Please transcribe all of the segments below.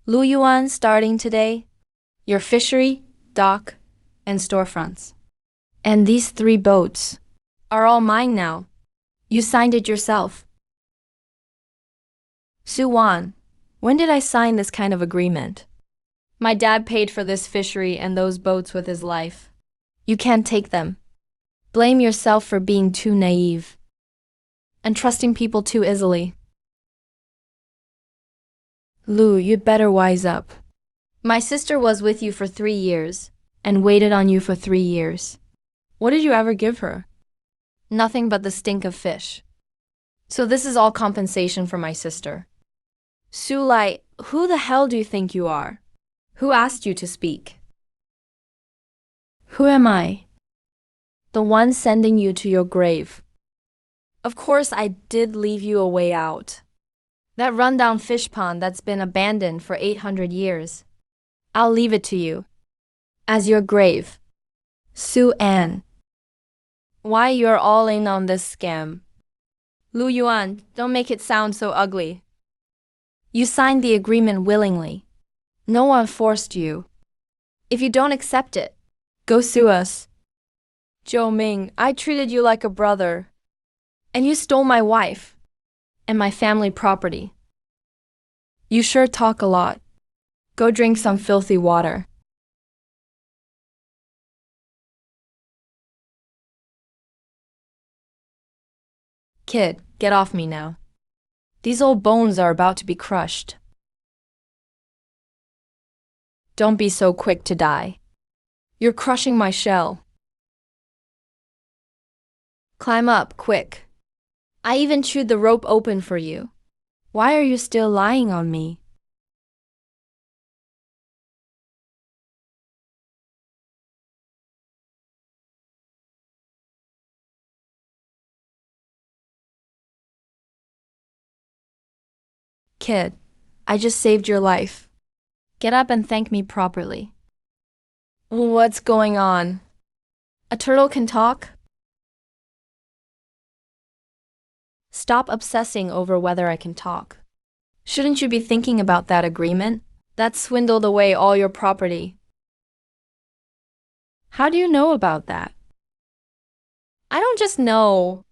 Luyuan starting today, your fishery, dock, and storefronts. And these 3 boats are all mine now. You signed it yourself. Suwan, when did I sign this kind of agreement? My dad paid for this fishery and those boats with his life. You can't take them. Blame yourself for being too naive and trusting people too easily. Lu, you'd better wise up. My sister was with you for 3 years and waited on you for 3 years. What did you ever give her? Nothing but the stink of fish. So this is all compensation for my sister. Sulai, who the hell do you think you are? Who asked you to speak? Who am I? The one sending you to your grave. Of course I did leave you a way out. That rundown fish pond that's been abandoned for 800 years. I'll leave it to you. As your grave. Sue Ann. Why you're all in on this scam? Lu Yuan, don't make it sound so ugly. You signed the agreement willingly. No one forced you. If you don't accept it, go sue us. Zhou Ming, I treated you like a brother. And you stole my wife and my family property. You sure talk a lot. Go drink some filthy water. Kid, get off me now. These old bones are about to be crushed. Don't be so quick to die. You're crushing my shell. Climb up, quick. I even chewed the rope open for you. Why are you still lying on me? Kid, I just saved your life. Get up and thank me properly. What's going on? A turtle can talk? Stop obsessing over whether I can talk. Shouldn't you be thinking about that agreement? That swindled away all your property. How do you know about that? I don't just know.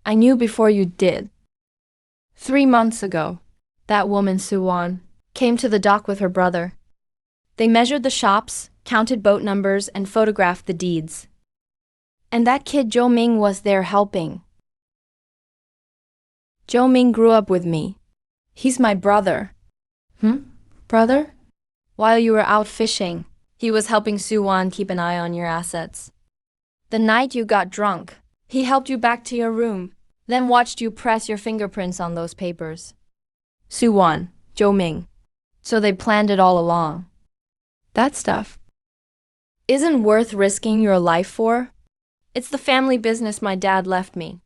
I knew before you did. 3 months ago, that woman Suwan came to the dock with her brother. They measured the shops, counted boat numbers, and photographed the deeds. And that kid Zhou Ming was there helping. Zhou Ming grew up with me. He's my brother. Brother? While you were out fishing, he was helping Suwan keep an eye on your assets. The night you got drunk, he helped you back to your room, then watched you press your fingerprints on those papers. Suwan, Zhou Ming. So they planned it all along. That stuff isn't worth risking your life for. It's the family business my dad left me.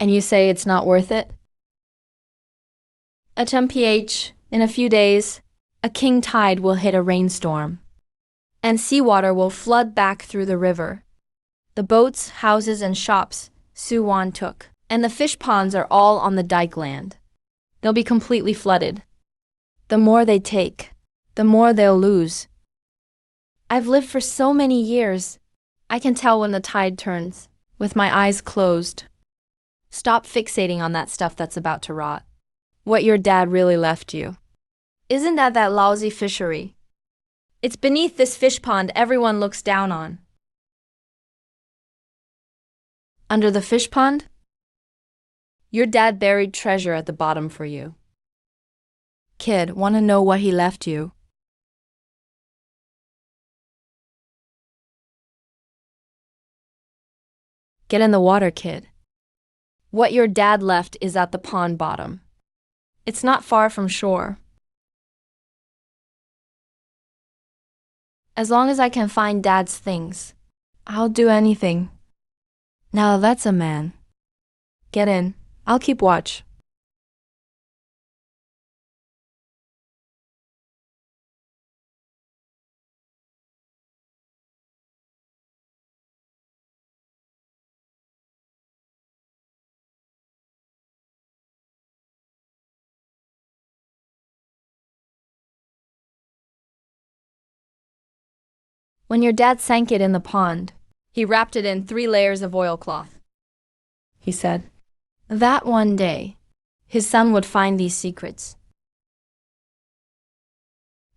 And you say it's not worth it? At MPH, in a few days, a king tide will hit a rainstorm, and seawater will flood back through the river. The boats, houses, and shops Suwan took, and the fish ponds are all on the dike land. They'll be completely flooded. The more they take, the more they'll lose. I've lived for so many years. I can tell when the tide turns, with my eyes closed. Stop fixating on that stuff that's about to rot. What your dad really left you. Isn't that lousy fishery? It's beneath this fish pond everyone looks down on. Under the fish pond? Your dad buried treasure at the bottom for you. Kid, want to know what he left you? Get in the water, kid. What your dad left is at the pond bottom. It's not far from shore. As long as I can find Dad's things, I'll do anything. Now that's a man. Get in. I'll keep watch. When your dad sank it in the pond, he wrapped it in 3 layers of oilcloth. He said that one day, his son would find these secrets.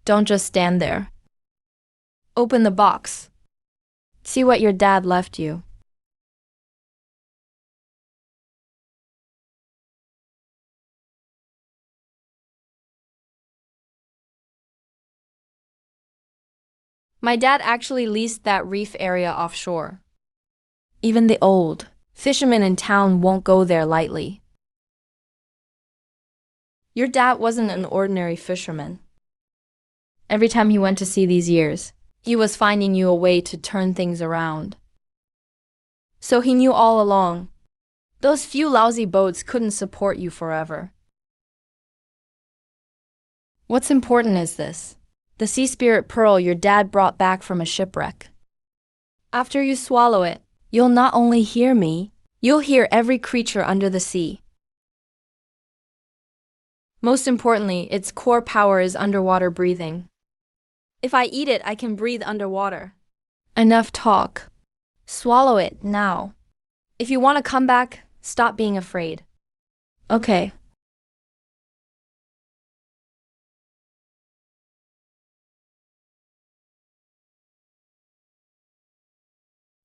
Don't just stand there. Open the box. See what your dad left you. My dad actually leased that reef area offshore. Even the old fishermen in town won't go there lightly. Your dad wasn't an ordinary fisherman. Every time he went to sea these years, he was finding you a way to turn things around. So he knew all along, those few lousy boats couldn't support you forever. What's important is this: the sea spirit pearl your dad brought back from a shipwreck. After you swallow it, you'll not only hear me, you'll hear every creature under the sea. Most importantly, its core power is underwater breathing. If I eat it, I can breathe underwater. Enough talk. Swallow it now. If you want to come back, stop being afraid. Okay.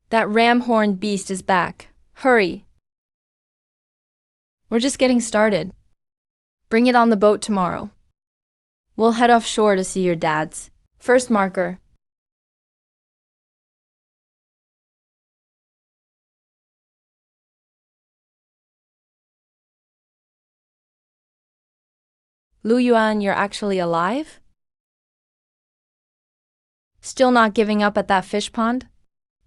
That ram-horned beast is back. Hurry. We're just getting started. Bring it on the boat tomorrow. We'll head offshore to see your dad's first marker. Lu Yuan, you're actually alive? Still not giving up at that fish pond?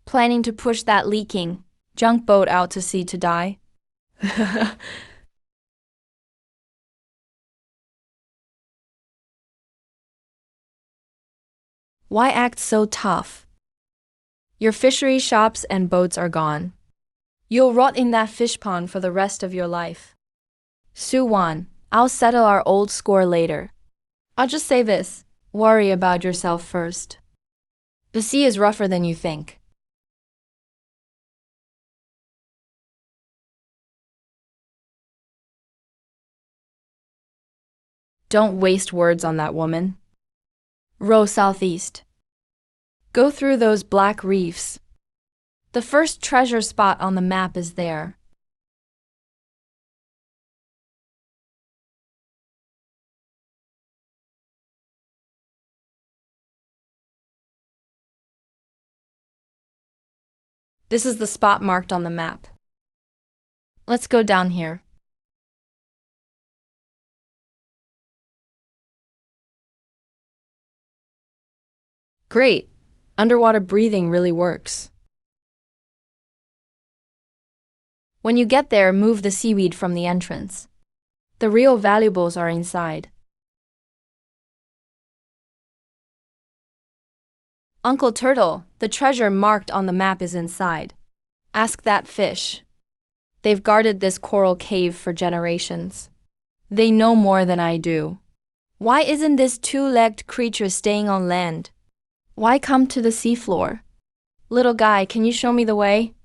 Planning to push that leaking junk boat out to sea to die? Why act so tough? Your fishery shops and boats are gone. You'll rot in that fish pond for the rest of your life. Su Wan, I'll settle our old score later. I'll just say this: worry about yourself first. The sea is rougher than you think. Don't waste words on that woman. Row southeast. Go through those black reefs. The first treasure spot on the map is there. This is the spot marked on the map. Let's go down here. Great. Underwater breathing really works. When you get there, move the seaweed from the entrance. The real valuables are inside. Uncle Turtle, the treasure marked on the map is inside. Ask that fish. They've guarded this coral cave for generations. They know more than I do. Why isn't this 2-legged creature staying on land? Why come to the seafloor? Little guy, can you show me the way?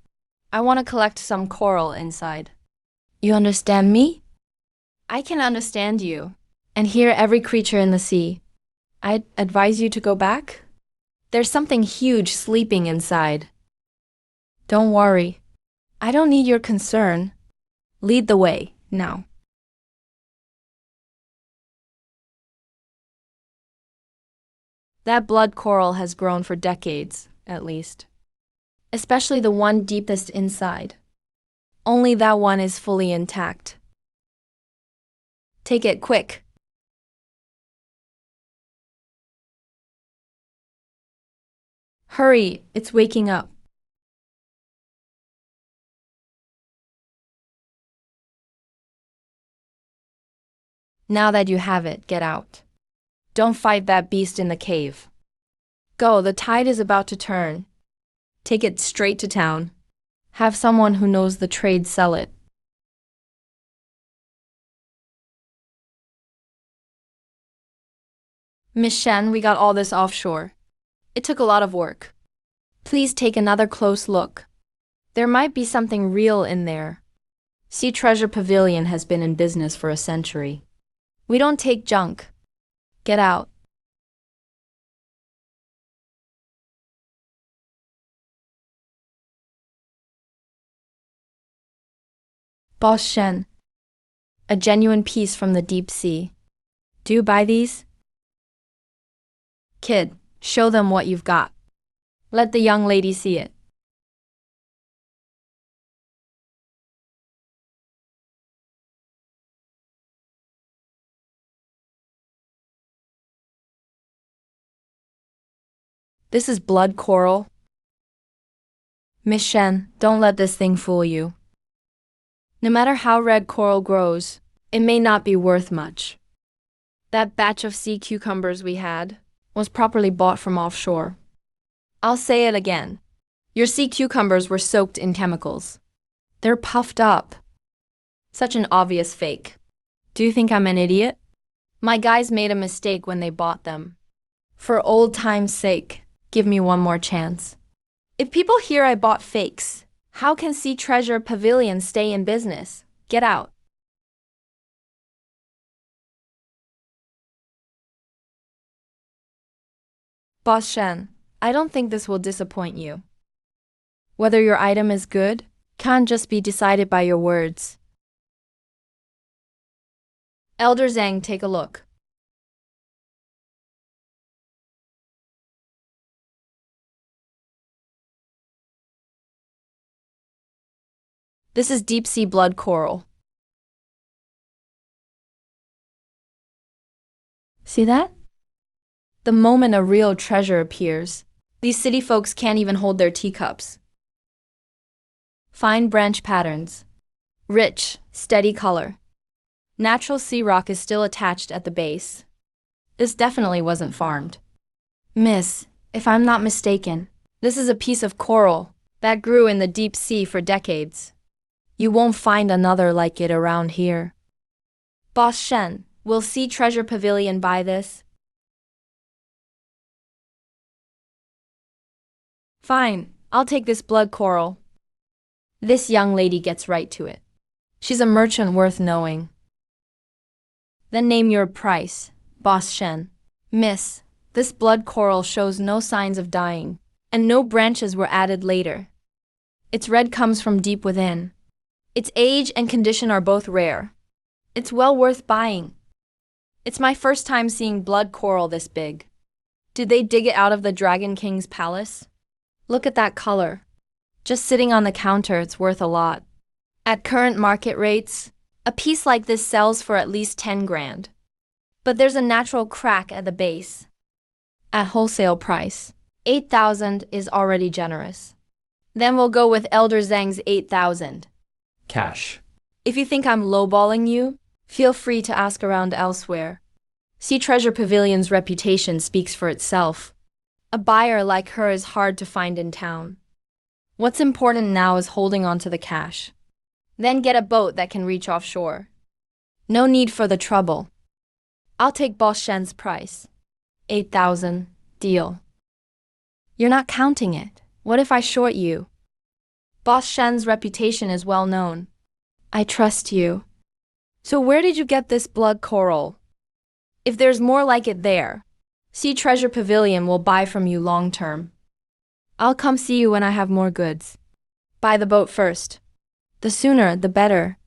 I want to collect some coral inside. You understand me? I can understand you and hear every creature in the sea. I'd advise you to go back. There's something huge sleeping inside. Don't worry. I don't need your concern. Lead the way, now. That blood coral has grown for decades, at least. Especially the one deepest inside. Only that one is fully intact. Take it quick. Hurry, it's waking up. Now that you have it, get out. Don't fight that beast in the cave. Go, the tide is about to turn. Take it straight to town. Have someone who knows the trade sell it. Miss Shen, we got all this offshore. It took a lot of work. Please take another close look. There might be something real in there. Sea Treasure Pavilion has been in business for a century. We don't take junk. Get out. Boss Shen. A genuine piece from the deep sea. Do you buy these? Kid, show them what you've got. Let the young lady see it. This is blood coral. Miss Shen, don't let this thing fool you. No matter how red coral grows, it may not be worth much. That batch of sea cucumbers we had was properly bought from offshore. I'll say it again. Your sea cucumbers were soaked in chemicals. They're puffed up. Such an obvious fake. Do you think I'm an idiot? My guys made a mistake when they bought them. For old time's sake, give me one more chance. If people hear I bought fakes, how can Sea Treasure Pavilion stay in business? Get out. Boss Shen, I don't think this will disappoint you. Whether your item is good can't just be decided by your words. Elder Zhang, take a look. This is deep sea blood coral. See that? The moment a real treasure appears, these city folks can't even hold their teacups. Fine branch patterns. Rich, steady color. Natural sea rock is still attached at the base. This definitely wasn't farmed. Miss, if I'm not mistaken, this is a piece of coral that grew in the deep sea for decades. You won't find another like it around here. Boss Shen, will Sea Treasure Pavilion buy this? Fine, I'll take this blood coral. This young lady gets right to it. She's a merchant worth knowing. Then name your price, Boss Shen. Miss, this blood coral shows no signs of dying, and no branches were added later. Its red comes from deep within. Its age and condition are both rare. It's well worth buying. It's my first time seeing blood coral this big. Did they dig it out of the Dragon King's palace? Look at that color. Just sitting on the counter, it's worth a lot. At current market rates, a piece like this sells for at least 10 grand. But there's a natural crack at the base. At wholesale price, 8,000 is already generous. Then we'll go with Elder Zhang's 8,000. Cash. If you think I'm lowballing you, feel free to ask around elsewhere. Sea Treasure Pavilion's reputation speaks for itself. A buyer like her is hard to find in town. What's important now is holding on to the cash. Then get a boat that can reach offshore. No need for the trouble. I'll take Boss Shen's price. 8,000. Deal. You're not counting it. What if I short you? Boss Shen's reputation is well known. I trust you. So where did you get this blood coral? If there's more like it there, Sea Treasure Pavilion will buy from you long term. I'll come see you when I have more goods. Buy the boat first. The sooner, the better.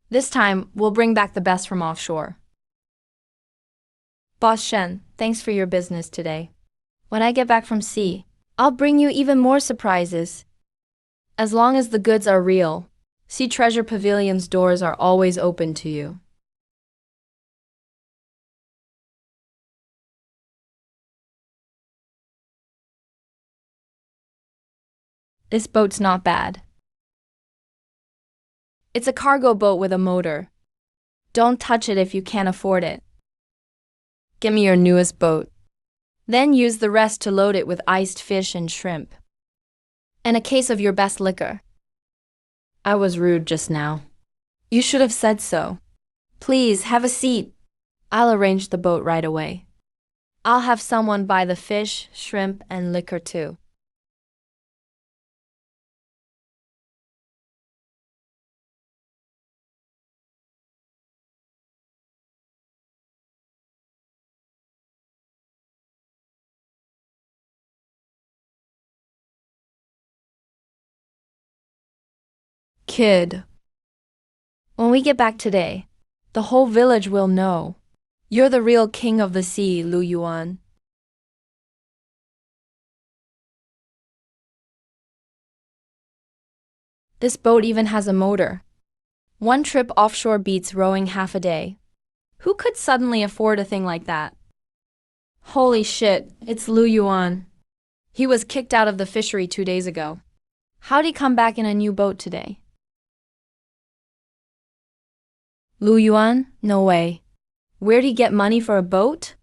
This time, we'll bring back the best from offshore. Boss Shen, thanks for your business today. When I get back from sea, I'll bring you even more surprises. As long as the goods are real, Sea Treasure Pavilion's doors are always open to you. This boat's not bad. It's a cargo boat with a motor. Don't touch it if you can't afford it. Give me your newest boat. Then use the rest to load it with iced fish and shrimp. And a case of your best liquor. I was rude just now. You should have said so. Please, have a seat. I'll arrange the boat right away. I'll have someone buy the fish, shrimp, and liquor too. kid. When we get back today, the whole village will know. You're the real king of the sea, Lu Yuan. This boat even has a motor. One trip offshore beats rowing half a day. Who could suddenly afford a thing like that? Holy shit, it's Lu Yuan. He was kicked out of the fishery 2 days ago. How'd he come back in a new boat today? Lu Yuan? No way. Where'd he get money for a boat?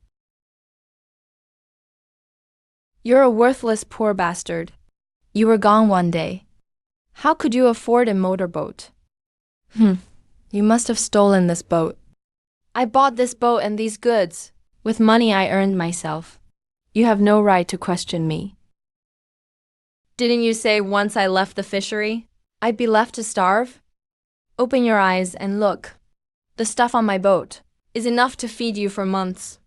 You're a worthless poor bastard. You were gone one day. How could you afford a motorboat? You must have stolen this boat. I bought this boat and these goods with money I earned myself. You have no right to question me. Didn't you say once I left the fishery, I'd be left to starve? Open your eyes and look. The stuff on my boat is enough to feed you for months.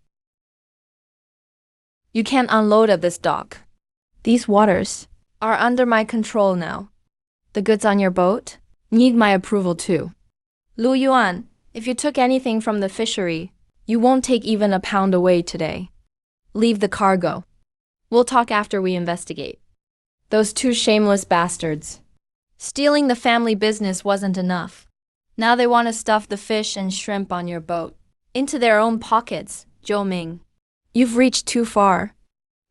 You can't unload at this dock. These waters are under my control now. The goods on your boat need my approval too. Lu Yuan, if you took anything from the fishery, you won't take even a pound away today. Leave the cargo. We'll talk after we investigate. Those two shameless bastards. Stealing the family business wasn't enough. Now they want to stuff the fish and shrimp on your boat into their own pockets, Zhou Ming. You've reached too far.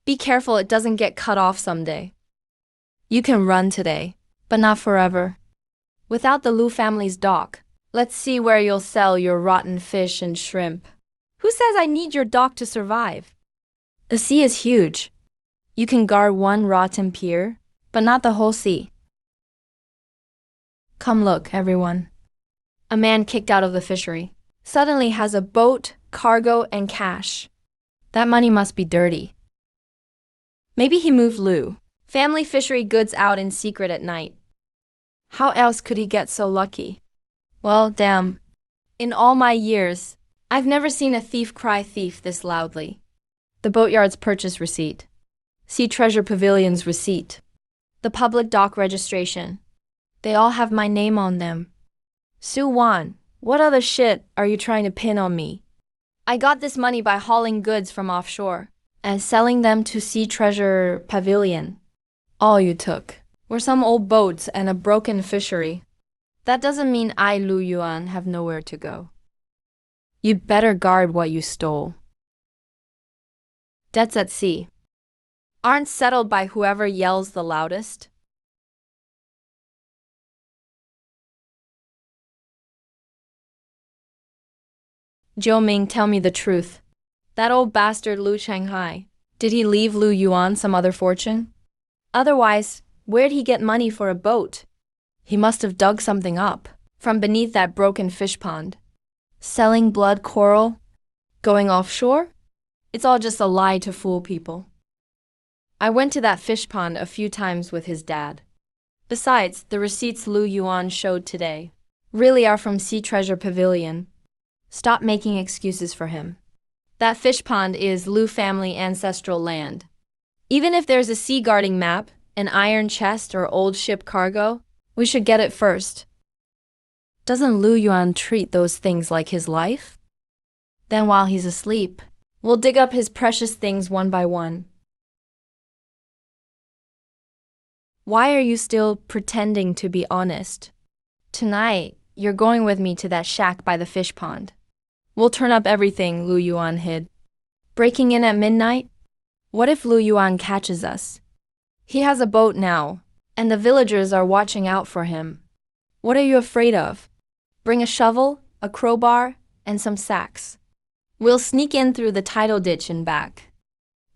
Be careful it doesn't get cut off someday. You can run today, but not forever. Without the Lu family's dock, let's see where you'll sell your rotten fish and shrimp. Who says I need your dock to survive? The sea is huge. You can guard one rotten pier, but not the whole sea. Come look, everyone. A man kicked out of the fishery suddenly has a boat, cargo, and cash. That money must be dirty. Maybe he moved Lu family fishery goods out in secret at night. How else could he get so lucky? Well, damn. In all my years, I've never seen a thief cry thief this loudly. The boatyard's purchase receipt. Sea Treasure Pavilion's receipt. The public dock registration. They all have my name on them. Su Wan, what other shit are you trying to pin on me? I got this money by hauling goods from offshore and selling them to Sea Treasure Pavilion. All you took were some old boats and a broken fishery. That doesn't mean I, Lu Yuan, have nowhere to go. You'd better guard what you stole. Debts at sea aren't settled by whoever yells the loudest. Zhou Ming, tell me the truth. That old bastard Lu Shanghai, did he leave Lu Yuan some other fortune? Otherwise, where'd he get money for a boat? He must have dug something up from beneath that broken fish pond. Selling blood coral? Going offshore? It's all just a lie to fool people. I went to that fish pond a few times with his dad. Besides, the receipts Lu Yuan showed today really are from Sea Treasure Pavilion. Stop making excuses for him. That fish pond is Lu family ancestral land. Even if there's a sea guarding map, an iron chest, or old ship cargo, we should get it first. Doesn't Lu Yuan treat those things like his life? Then while he's asleep, we'll dig up his precious things one by one. Why are you still pretending to be honest? Tonight, you're going with me to that shack by the fish pond. We'll turn up everything Lu Yuan hid. Breaking in at midnight? What if Lu Yuan catches us? He has a boat now, and the villagers are watching out for him. What are you afraid of? Bring a shovel, a crowbar, and some sacks. We'll sneak in through the tidal ditch and back.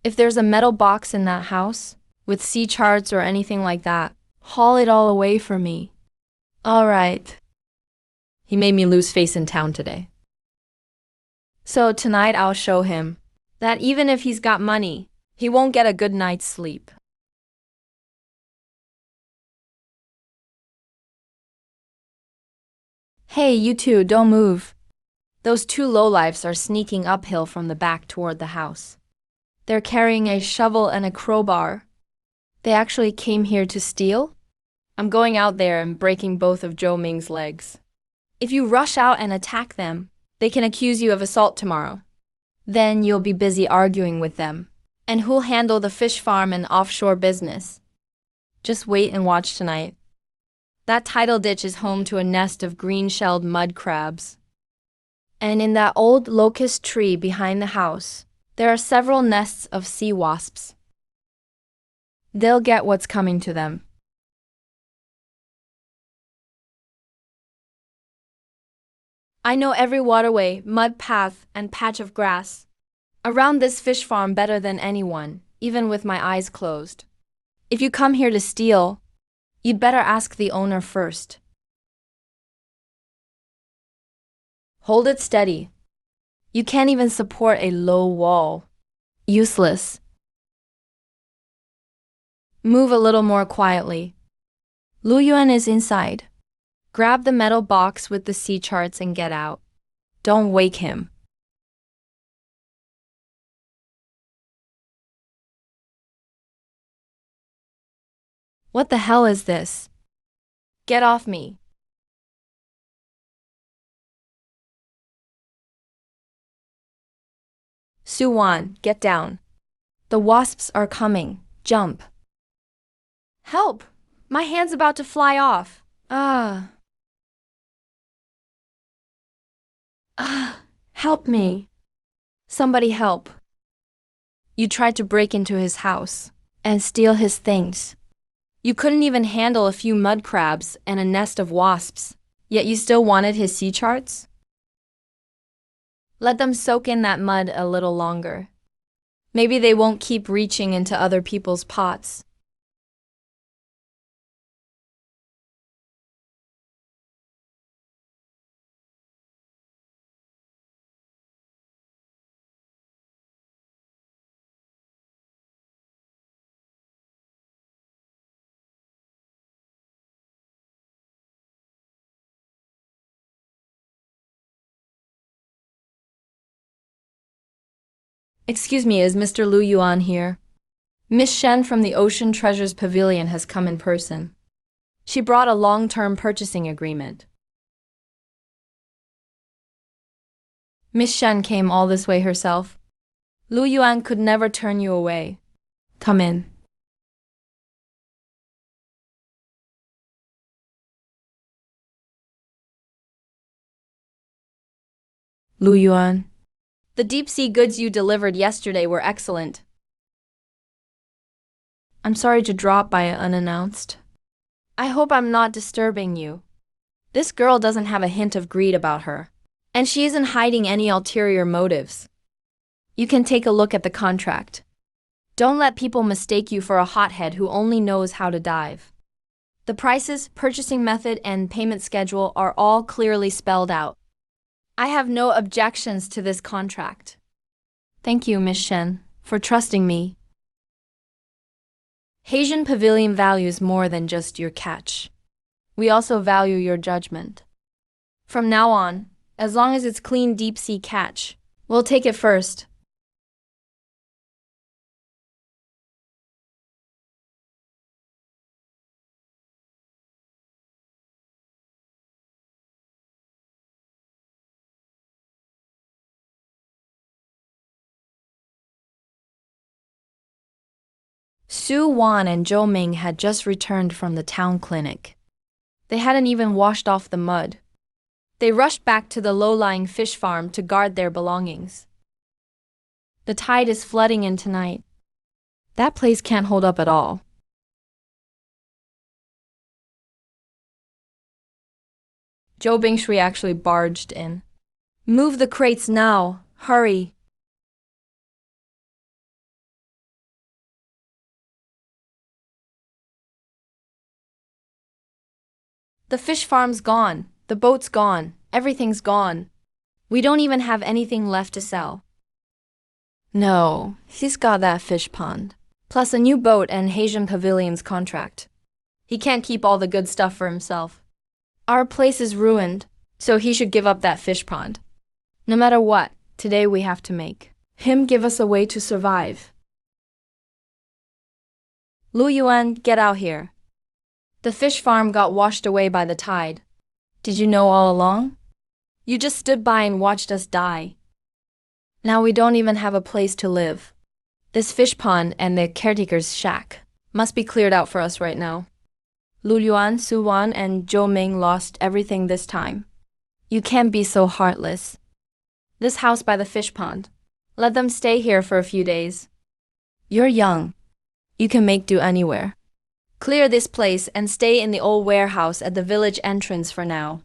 If there's a metal box in that house, with sea charts or anything like that, haul it all away for me. All right. He made me lose face in town today. So tonight I'll show him that even if he's got money, he won't get a good night's sleep. Hey, you two, don't move. Those two lowlifes are sneaking uphill from the back toward the house. They're carrying a shovel and a crowbar. They actually came here to steal? I'm going out there and breaking both of Zhou Ming's legs. If you rush out and attack them, they can accuse you of assault tomorrow. Then you'll be busy arguing with them. And who'll handle the fish farm and offshore business? Just wait and watch tonight. That tidal ditch is home to a nest of green-shelled mud crabs. And in that old locust tree behind the house, there are several nests of sea wasps. They'll get what's coming to them. I know every waterway, mud path, and patch of grass around this fish farm better than anyone, even with my eyes closed. If you come here to steal, you'd better ask the owner first. Hold it steady. You can't even support a low wall. Useless. Move a little more quietly. Lu Yuan is inside. Grab the metal box with the sea charts and get out. Don't wake him. What the hell is this? Get off me. Su Wan, get down. The wasps are coming. Jump. Help! My hand's about to fly off. Help me. Somebody help. You tried to break into his house and steal his things. You couldn't even handle a few mud crabs and a nest of wasps, yet you still wanted his sea charts? Let them soak in that mud a little longer. Maybe they won't keep reaching into other people's pots. Excuse me, is Mr. Lu Yuan here? Miss Shen from the Ocean Treasures Pavilion has come in person. She brought a long-term purchasing agreement. Miss Shen came all this way herself. Lu Yuan could never turn you away. Come in. Lu Yuan. The deep-sea goods you delivered yesterday were excellent. I'm sorry to drop by unannounced. I hope I'm not disturbing you. This girl doesn't have a hint of greed about her, and she isn't hiding any ulterior motives. You can take a look at the contract. Don't let people mistake you for a hothead who only knows how to dive. The prices, purchasing method, and payment schedule are all clearly spelled out. I have no objections to this contract. Thank you, Miss Shen, for trusting me. Haitian Pavilion values more than just your catch. We also value your judgment. From now on, as long as it's clean deep-sea catch, we'll take it first. Su Wan and Zhou Ming had just returned from the town clinic. They hadn't even washed off the mud. They rushed back to the low-lying fish farm to guard their belongings. The tide is flooding in tonight. That place can't hold up at all. Zhou Bingshui actually barged in. Move the crates now. Hurry. The fish farm's gone, the boat's gone, everything's gone. We don't even have anything left to sell. No, he's got that fish pond, plus a new boat and Haitian Pavilion's contract. He can't keep all the good stuff for himself. Our place is ruined, so he should give up that fish pond. No matter what, today we have to make him give us a way to survive. Lu Yuan, get out here. The fish farm got washed away by the tide. Did you know all along? You just stood by and watched us die. Now we don't even have a place to live. This fish pond and the caretaker's shack must be cleared out for us right now. Lu Yuan, Su Wan, and Zhou Ming lost everything this time. You can't be so heartless. This house by the fish pond. Let them stay here for a few days. You're young. You can make do anywhere. Clear this place and stay in the old warehouse at the village entrance for now.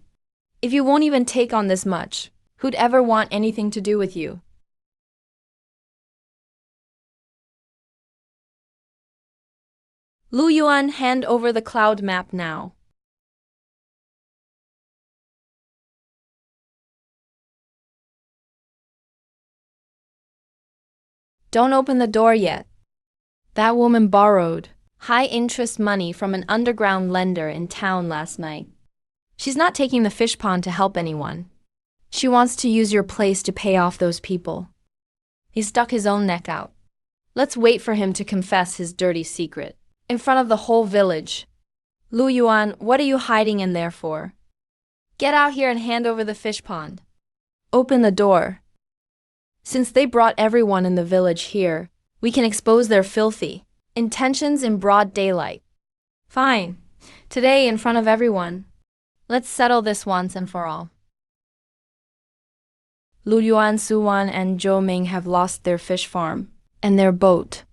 If you won't even take on this much, who'd ever want anything to do with you? Lu Yuan, hand over the cloud map now. Don't open the door yet. That woman borrowed high-interest money from an underground lender in town last night. She's not taking the fish pond to help anyone. She wants to use your place to pay off those people. He stuck his own neck out. Let's wait for him to confess his dirty secret in front of the whole village. Lu Yuan, what are you hiding in there for? Get out here and hand over the fish pond. Open the door. Since they brought everyone in the village here, we can expose their filthy intentions in broad daylight. Fine. Today, in front of everyone. Let's settle this once and for all. Lu Yuan, Su Wan, and Zhou Ming have lost their fish farm and their boat.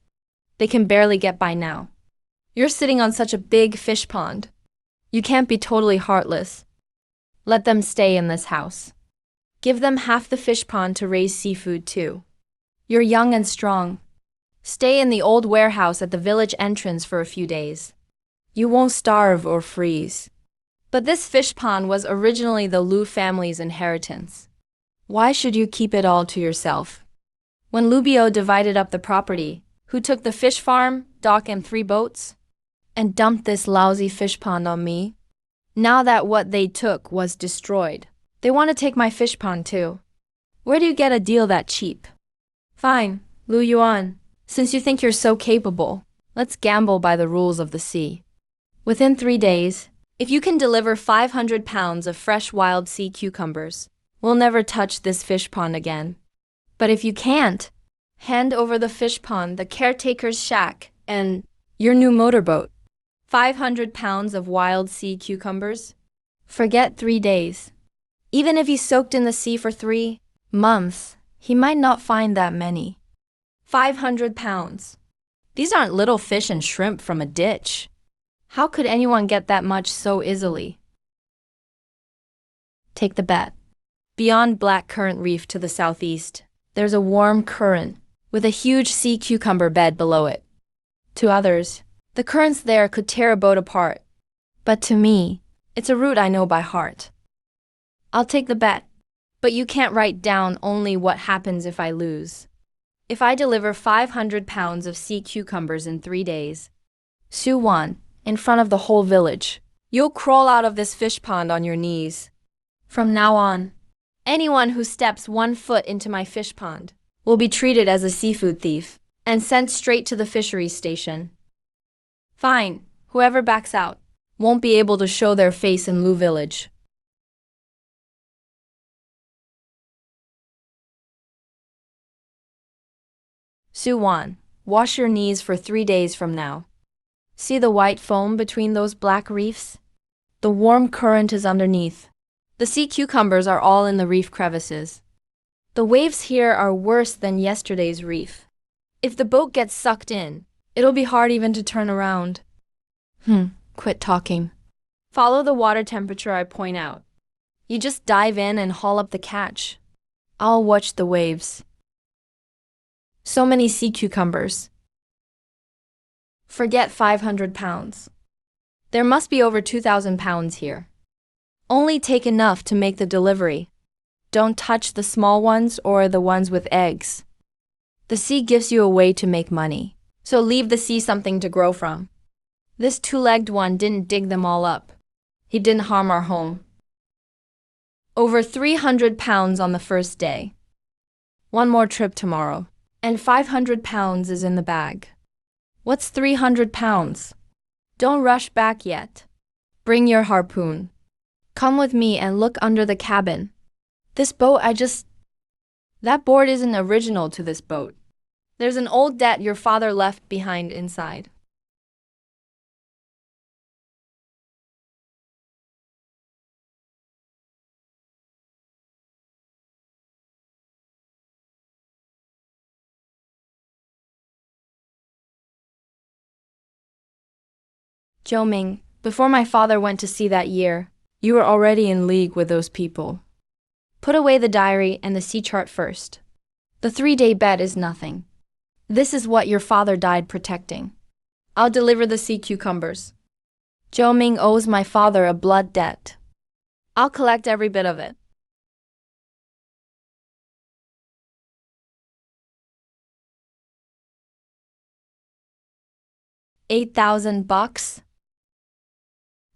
They can barely get by now. You're sitting on such a big fish pond. You can't be totally heartless. Let them stay in this house. Give them half the fish pond to raise seafood too. You're young and strong. Stay in the old warehouse at the village entrance for a few days. You won't starve or freeze. But this fish pond was originally the Lu family's inheritance. Why should you keep it all to yourself? When Lu Biao divided up the property, who took the fish farm, dock, and 3 boats? And dumped this lousy fish pond on me? Now that what they took was destroyed, they want to take my fish pond too. Where do you get a deal that cheap? Fine, Lu Yuan. Since you think you're so capable, let's gamble by the rules of the sea. Within 3 days, if you can deliver 500 pounds of fresh wild sea cucumbers, we'll never touch this fish pond again. But if you can't, hand over the fish pond, the caretaker's shack, and your new motorboat. 500 pounds of wild sea cucumbers? Forget 3 days. Even if he's soaked in the sea for 3 months, he might not find that many. 500 pounds. These aren't little fish and shrimp from a ditch. How could anyone get that much so easily? Take the bet. Beyond Black Currant Reef to the southeast, there's a warm current with a huge sea cucumber bed below it. To others, the currents there could tear a boat apart. But to me, it's a route I know by heart. I'll take the bet, but you can't write down only what happens if I lose. If I deliver 500 pounds of sea cucumbers in 3 days, Su Wan, in front of the whole village, you'll crawl out of this fish pond on your knees. From now on, anyone who steps 1 foot into my fish pond will be treated as a seafood thief and sent straight to the fisheries station. Fine, whoever backs out won't be able to show their face in Lu Village. Su Wan, wash your knees for 3 days from now. See the white foam between those black reefs? The warm current is underneath. The sea cucumbers are all in the reef crevices. The waves here are worse than yesterday's reef. If the boat gets sucked in, it'll be hard even to turn around. Quit talking. Follow the water temperature I point out. You just dive in and haul up the catch. I'll watch the waves. So many sea cucumbers. Forget 500 pounds. There must be over 2,000 pounds here. Only take enough to make the delivery. Don't touch the small ones or the ones with eggs. The sea gives you a way to make money, so leave the sea something to grow from. This 2-legged one didn't dig them all up. He didn't harm our home. Over 300 pounds on the first day. 1 more trip tomorrow, and 500 pounds is in the bag. What's 300 pounds? Don't rush back yet. Bring your harpoon. Come with me and look under the cabin. This boat That board isn't original to this boat. There's an old debt your father left behind inside. Zhou, before my father went to sea that year, you were already in league with those people. Put away the diary and the sea chart first. The 3-day bet is nothing. This is what your father died protecting. I'll deliver the sea cucumbers. Zhou owes my father a blood debt. I'll collect every bit of it. 8,000 bucks?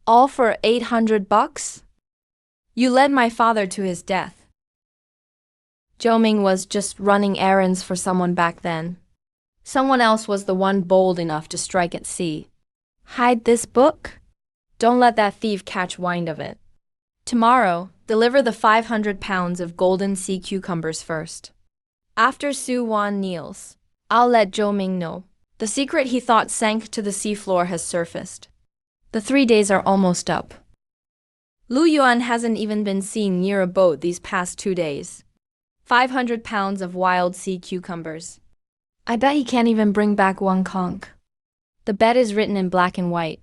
All for 800 bucks? You led my father to his death. Zhou was just running errands for someone back then. Someone else was the one bold enough to strike at sea. Hide this book? Don't let that thief catch wind of it. Tomorrow, deliver the 500 pounds of golden sea cucumbers first. After Su Wan kneels, I'll let Zhou know. The secret he thought sank to the seafloor has surfaced. The 3 days are almost up. Lu Yuan hasn't even been seen near a boat these past 2 days. 500 pounds of wild sea cucumbers. I bet he can't even bring back one conch. The bet is written in black and white.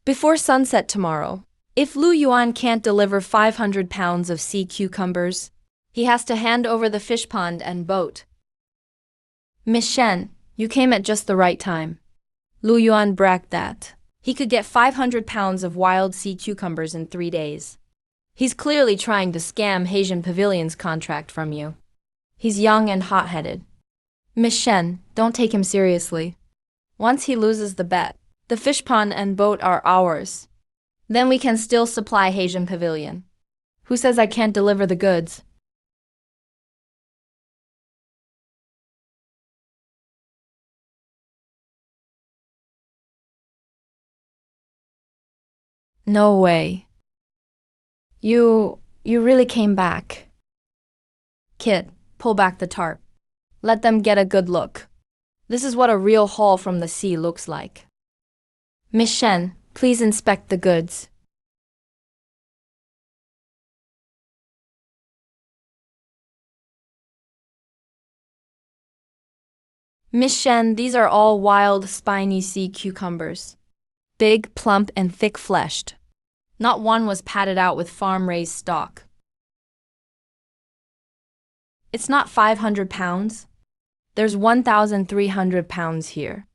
Before sunset tomorrow, if Lu Yuan can't deliver 500 pounds of sea cucumbers, he has to hand over the fish pond and boat. Miss Shen, you came at just the right time. Lu Yuan bragged that he could get 500 pounds of wild sea cucumbers in 3 days. He's clearly trying to scam Haitian Pavilion's contract from you. He's young and hot-headed. Miss Shen, don't take him seriously. Once he loses the bet, the fish pond and boat are ours. Then we can still supply Haitian Pavilion. Who says I can't deliver the goods? No way. You really came back. Kid, pull back the tarp. Let them get a good look. This is what a real haul from the sea looks like. Miss Shen, please inspect the goods. Miss Shen, these are all wild, spiny sea cucumbers. Big, plump, and thick-fleshed. Not one was padded out with farm-raised stock. It's not 500 pounds. There's 1,300 pounds here.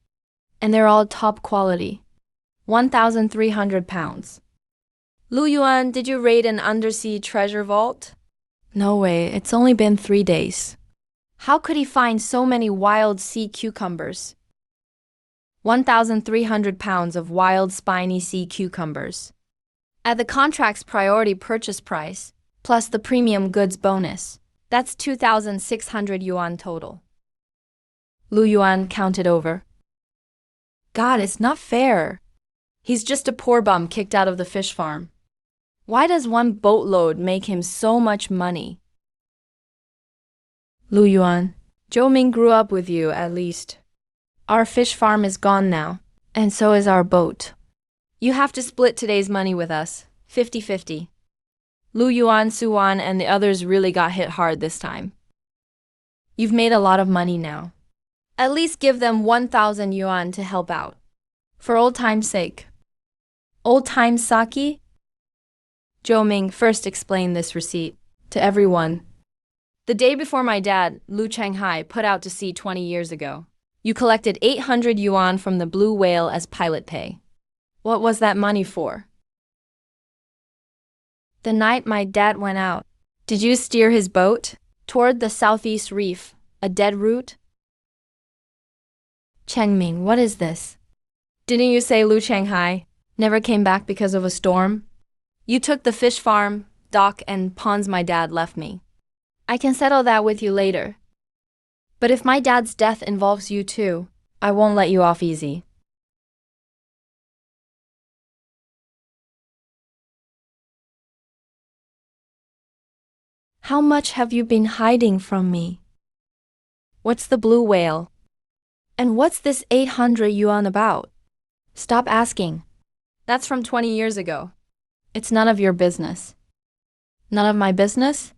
And they're all top quality. 1,300 pounds. Lu Yuan, did you raid an undersea treasure vault? No way, it's only been 3 days. How could he find so many wild sea cucumbers? 1,300 pounds of wild spiny sea cucumbers. At the contract's priority purchase price, plus the premium goods bonus, that's 2,600 yuan total. Lu Yuan counted over. God, it's not fair. He's just a poor bum kicked out of the fish farm. Why does one boatload make him so much money? Lu Yuan, Zhou grew up with you at least. Our fish farm is gone now, and so is our boat. You have to split today's money with us, 50-50. Lu Yuan, Su Wan, and the others really got hit hard this time. You've made a lot of money now. At least give them 1,000 yuan to help out. For old time's sake. Old time sake? Zhou first explained this receipt to everyone. The day before my dad, Lu Changhai, put out to sea 20 years ago, you collected 800 yuan from the Blue Whale as pilot pay. What was that money for? The night my dad went out, did you steer his boat toward the southeast reef, a dead route? Chengming, what is this? Didn't you say Lu Changhai never came back because of a storm? You took the fish farm, dock, and ponds my dad left me. I can settle that with you later. But if my dad's death involves you too, I won't let you off easy. How much have you been hiding from me? What's the blue whale? And what's this 800 yuan about? Stop asking. That's from 20 years ago. It's none of your business. None of my business?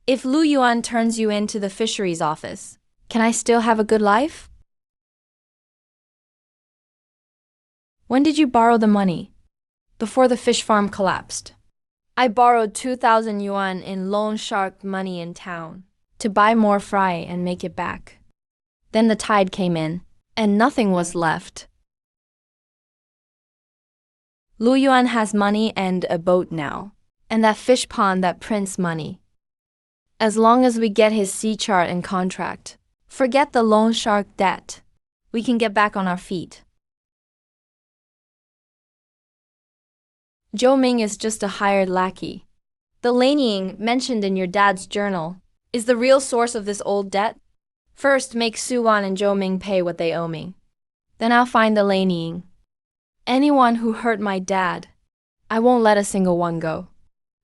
If Lu Yuan turns you into the fisheries office, can I still have a good life? When did you borrow the money? Before the fish farm collapsed. I borrowed 2,000 yuan in loan shark money in town to buy more fry and make it back. Then the tide came in, and nothing was left. Lu Yuan has money and a boat now, and that fish pond that prints money. As long as we get his sea chart and contract, forget the loan shark debt, we can get back on our feet. Zhou Ming is just a hired lackey. The Laneying mentioned in your dad's journal is the real source of this old debt. First, make Su Wan and Zhou Ming pay what they owe me. Then I'll find the Laneying. Anyone who hurt my dad, I won't let a single one go.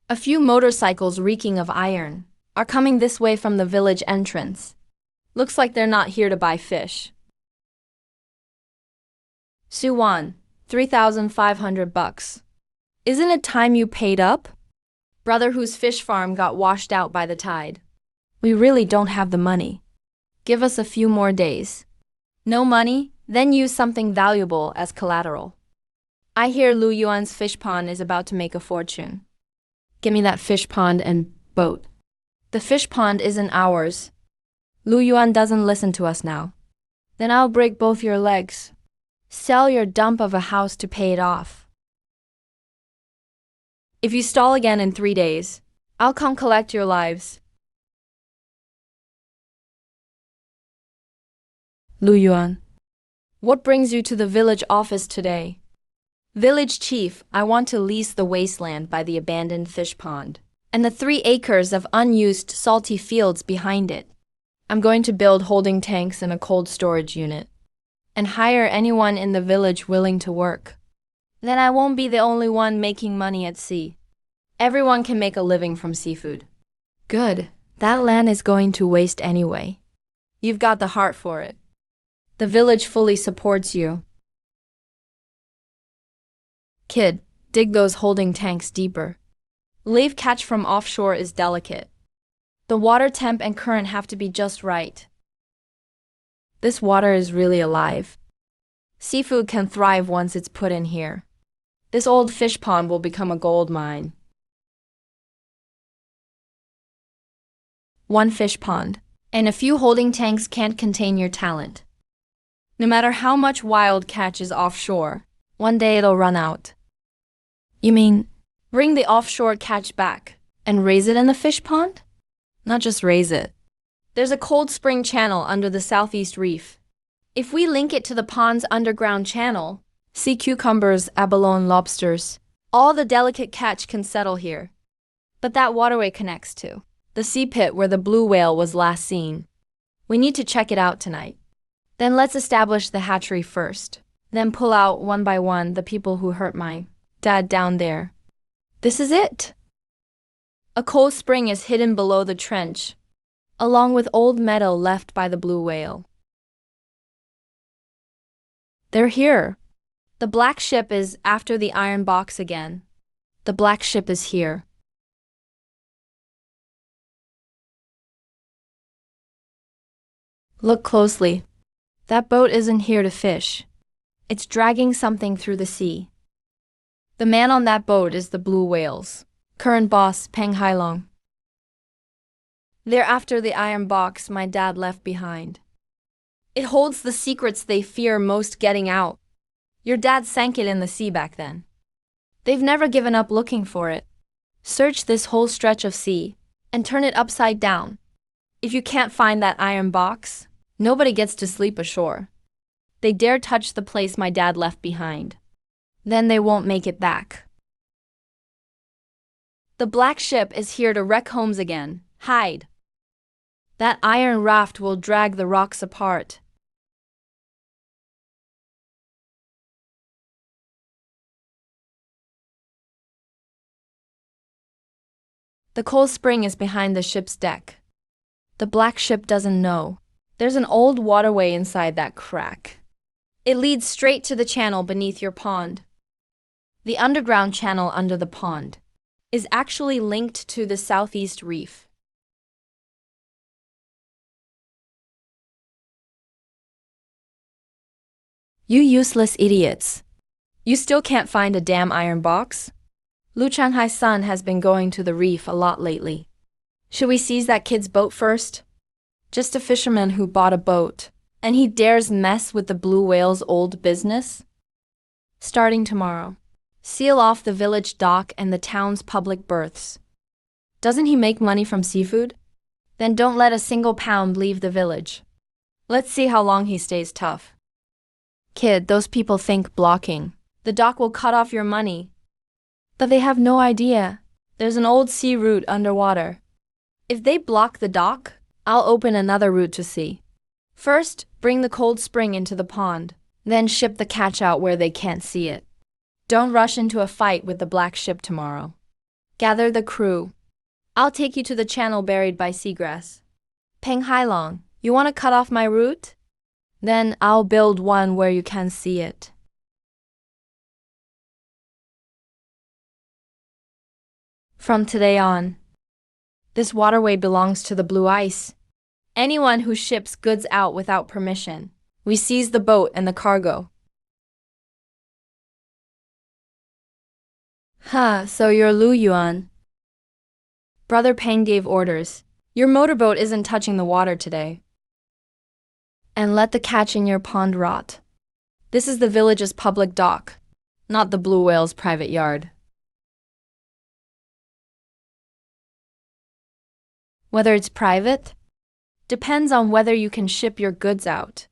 A few motorcycles reeking of iron are coming this way from the village entrance. Looks like they're not here to buy fish. Su Wan, 3,500 bucks. Isn't it time you paid up? Brother whose fish farm got washed out by the tide. We really don't have the money. Give us a few more days. No money? Then use something valuable as collateral. I hear Lu Yuan's fish pond is about to make a fortune. Give me that fish pond and boat. The fish pond isn't ours. Lu Yuan doesn't listen to us now. Then I'll break both your legs. Sell your dump of a house to pay it off. If you stall again in 3 days, I'll come collect your lives. Lu Yuan. What brings you to the village office today? Village chief, I want to lease the wasteland by the abandoned fish pond and the 3 acres of unused salty fields behind it. I'm going to build holding tanks and a cold storage unit and hire anyone in the village willing to work. Then I won't be the only one making money at sea. Everyone can make a living from seafood. Good. That land is going to waste anyway. You've got the heart for it. The village fully supports you. Kid, dig those holding tanks deeper. Wave catch from offshore is delicate. The water temp and current have to be just right. This water is really alive. Seafood can thrive once it's put in here. This old fish pond will become a gold mine. One fish pond, and a few holding tanks can't contain your talent. No matter how much wild catch is offshore, one day it'll run out. You mean, bring the offshore catch back and raise it in the fish pond? Not just raise it. There's a cold spring channel under the southeast reef. If we link it to the pond's underground channel, sea cucumbers, abalone, lobsters, all the delicate catch can settle here. But that waterway connects to the sea pit where the blue whale was last seen. We need to check it out tonight. Then let's establish the hatchery first. Then pull out one by one the people who hurt my dad down there. This is it. A cold spring is hidden below the trench, along with old metal left by the blue whale. They're here. The black ship is after the iron box again. The black ship is here. Look closely. That boat isn't here to fish. It's dragging something through the sea. The man on that boat is the blue whale's current boss, Peng Hailong. They're after the iron box my dad left behind. It holds the secrets they fear most getting out. Your dad sank it in the sea back then. They've never given up looking for it. Search this whole stretch of sea and turn it upside down. If you can't find that iron box, nobody gets to sleep ashore. They dare touch the place my dad left behind. Then they won't make it back. The black ship is here to wreck homes again. Hide. That iron raft will drag the rocks apart. The coal spring is behind the ship's deck. The black ship doesn't know. There's an old waterway inside that crack. It leads straight to the channel beneath your pond. The underground channel under the pond is actually linked to the southeast reef. You useless idiots. You still can't find a damn iron box? Lu Changhai's son has been going to the reef a lot lately. Should we seize that kid's boat first? Just a fisherman who bought a boat, and he dares mess with the blue whale's old business? Starting tomorrow, seal off the village dock and the town's public berths. Doesn't he make money from seafood? Then don't let a single pound leave the village. Let's see how long he stays tough. Kid, those people think blocking the dock will cut off your money. But they have no idea. There's an old sea route underwater. If they block the dock, I'll open another route to sea. First, bring the cold spring into the pond, then ship the catch out where they can't see it. Don't rush into a fight with the black ship tomorrow. Gather the crew. I'll take you to the channel buried by seagrass. Peng Hailong, you want to cut off my route? Then I'll build one where you can see it. From today on, this waterway belongs to the blue ice. Anyone who ships goods out without permission, we seize the boat and the cargo. So you're Lu Yuan. Brother Peng gave orders. Your motorboat isn't touching the water today. And let the catch in your pond rot. This is the village's public dock, not the blue whale's private yard. Whether it's private, depends on whether you can ship your goods out.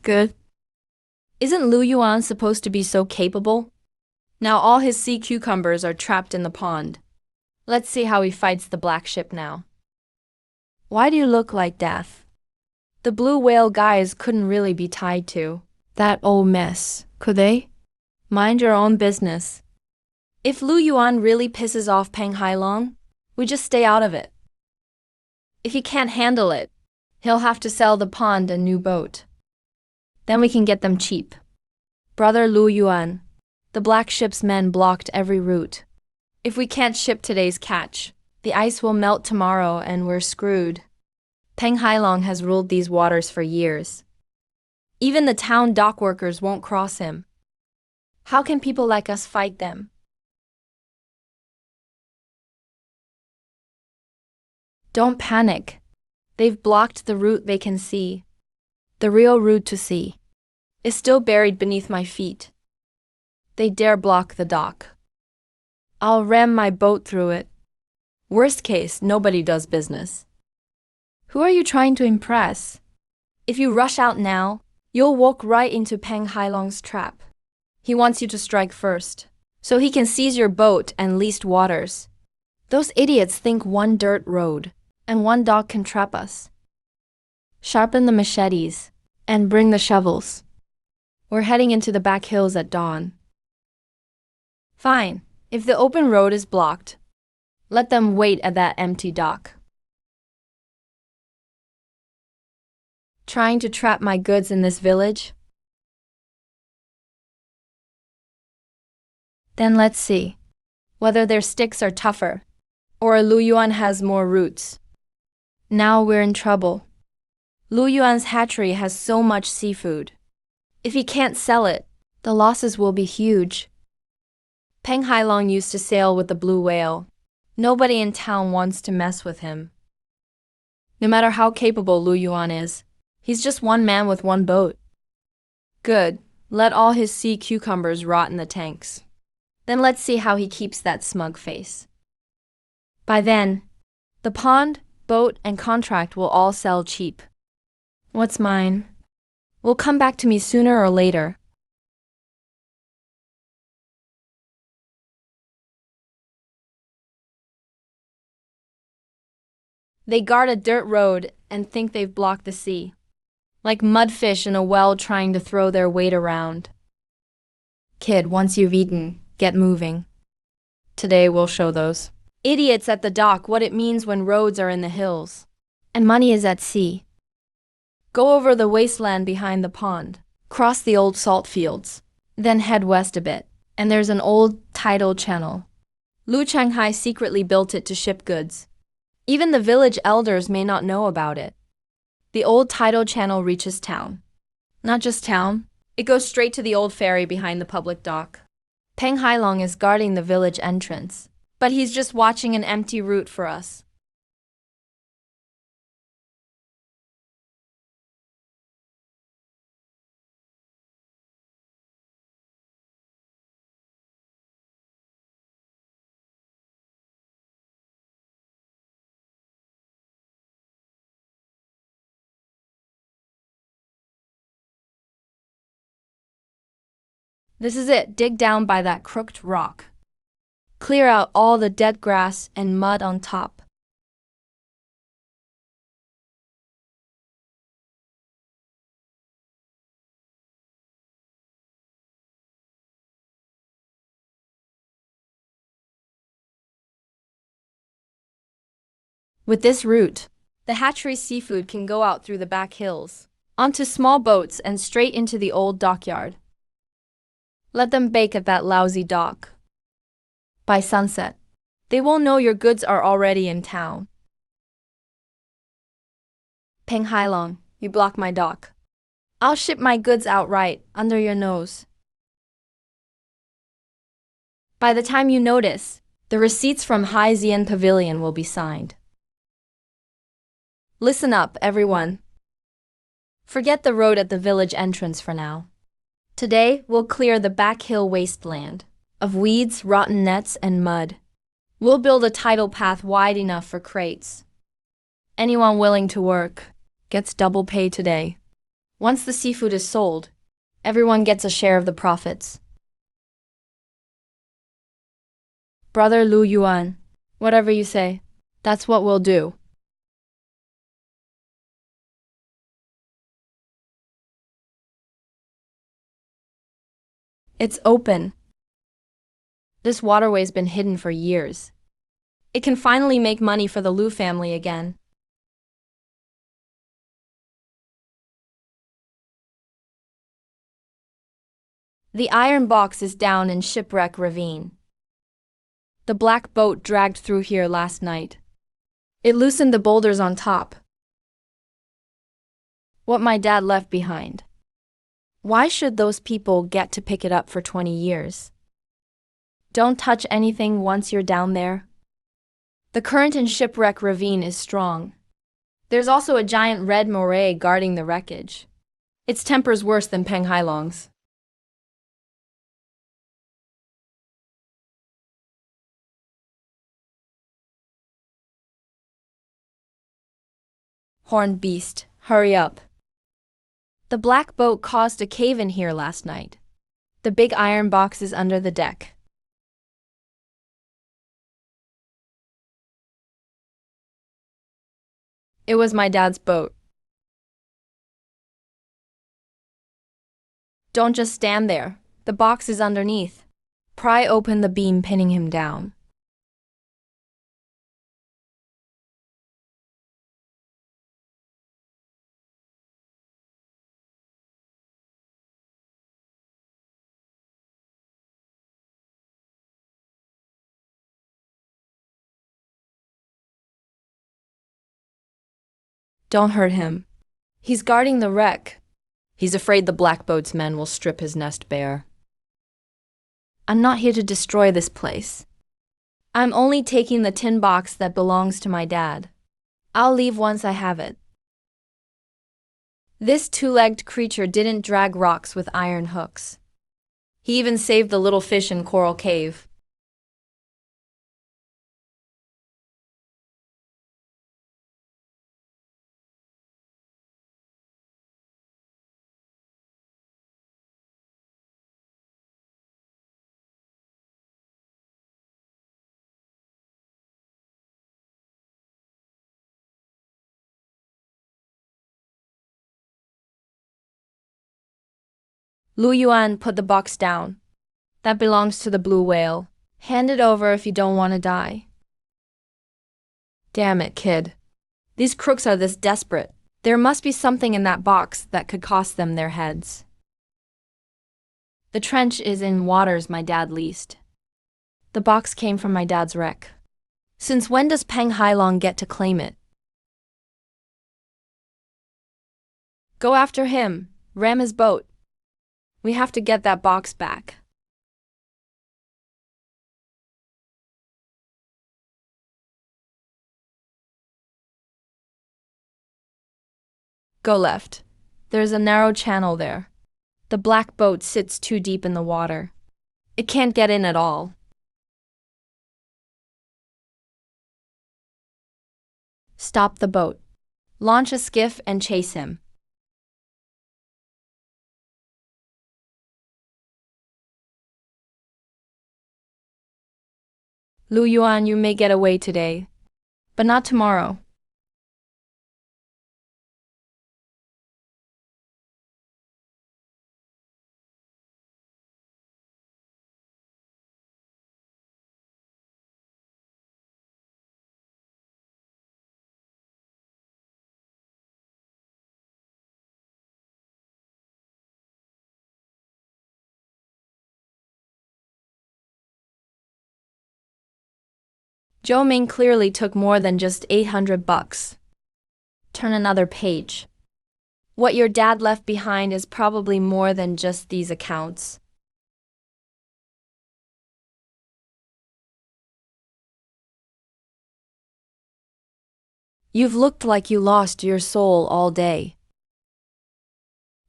Good. Isn't Lu Yuan supposed to be so capable? Now all his sea cucumbers are trapped in the pond. Let's see how he fights the black ship now. Why do you look like death? The blue whale guys couldn't really be tied to that old mess, could they? Mind your own business. If Lu Yuan really pisses off Peng Hailong, we just stay out of it. If he can't handle it, he'll have to sell the pond a new boat. Then we can get them cheap. Brother Lu Yuan, the black ship's men blocked every route. If we can't ship today's catch, the ice will melt tomorrow and we're screwed. Peng Hailong has ruled these waters for years. Even the town dock workers won't cross him. How can people like us fight them? Don't panic. They've blocked the route they can see. The real route to sea is still buried beneath my feet. They dare block the dock. I'll ram my boat through it. Worst case, nobody does business. Who are you trying to impress? If you rush out now, you'll walk right into Peng Hailong's trap. He wants you to strike first, so he can seize your boat and leased waters. Those idiots think one dirt road and one dock can trap us. Sharpen the machetes and bring the shovels. We're heading into the back hills at dawn. Fine, if the open road is blocked, let them wait at that empty dock. Trying to trap my goods in this village? Then let's see whether their sticks are tougher or Lu Yuan has more roots. Now we're in trouble. Lu Yuan's hatchery has so much seafood. If he can't sell it, the losses will be huge. Peng Hailong used to sail with the blue whale. Nobody in town wants to mess with him. No matter how capable Lu Yuan is, he's just one man with one boat. Good, let all his sea cucumbers rot in the tanks. Then let's see how he keeps that smug face. By then, the pond, boat, and contract will all sell cheap. What's mine will come back to me sooner or later. They guard a dirt road and think they've blocked the sea. like mudfish in a well trying to throw their weight around. Kid, once you've eaten, get moving. Today we'll show those idiots at the dock what it means when roads are in the hills and money is at sea. Go over the wasteland behind the pond, cross the old salt fields, then head west a bit, and there's an old tidal channel. Lu Changhai secretly built it to ship goods. Even the village elders may not know about it. The old tidal channel reaches town. Not just town, it goes straight to the old ferry behind the public dock. Peng Hailong is guarding the village entrance, but he's just watching an empty route for us. This is it, dig down by that crooked rock. Clear out all the dead grass and mud on top. With this route, the hatchery seafood can go out through the back hills, onto small boats and straight into the old dockyard. Let them bake at that lousy dock. By sunset, they won't know your goods are already in town. Peng Hailong, you block my dock. I'll ship my goods outright, under your nose. By the time you notice, the receipts from Hai Zian Pavilion will be signed. Listen up, everyone. Forget the road at the village entrance for now. Today, we'll clear the back hill wasteland of weeds, rotten nets, and mud. We'll build a tidal path wide enough for crates. Anyone willing to work gets double pay today. Once the seafood is sold, everyone gets a share of the profits. Brother Lu Yuan, whatever you say, that's what we'll do. It's open. This waterway's been hidden for years. It can finally make money for the Lu family again. The iron box is down in Shipwreck Ravine. The black boat dragged through here last night. It loosened the boulders on top. What my dad left behind. Why should those people get to pick it up for 20 years? Don't touch anything once you're down there. The current in Shipwreck Ravine is strong. There's also a giant red moray guarding the wreckage. Its temper's worse than Peng Hailong's. Horned beast, hurry up. The black boat caused a cave-in here last night. The big iron box is under the deck. It was my dad's boat. Don't just stand there. The box is underneath. Pry open the beam pinning him down. Don't hurt him. He's guarding the wreck. He's afraid the black boat's men will strip his nest bare. I'm not here to destroy this place. I'm only taking the tin box that belongs to my dad. I'll leave once I have it. This two-legged creature didn't drag rocks with iron hooks. He even saved the little fish in Coral Cave. Lu Yuan put the box down. That belongs to the blue whale. Hand it over if you don't want to die. Damn it, kid. These crooks are this desperate. There must be something in that box that could cost them their heads. The trench is in waters my dad leased. The box came from my dad's wreck. Since when does Peng Hailong get to claim it? Go after him. Ram his boat. We have to get that box back. Go left. There's a narrow channel there. The black boat sits too deep in the water. It can't get in at all. Stop the boat. Launch a skiff and chase him. Lu Yuan, you may get away today, but not tomorrow. Zhou Ming clearly took more than just $800. Turn another page. What your dad left behind is probably more than just these accounts. You've looked like you lost your soul all day.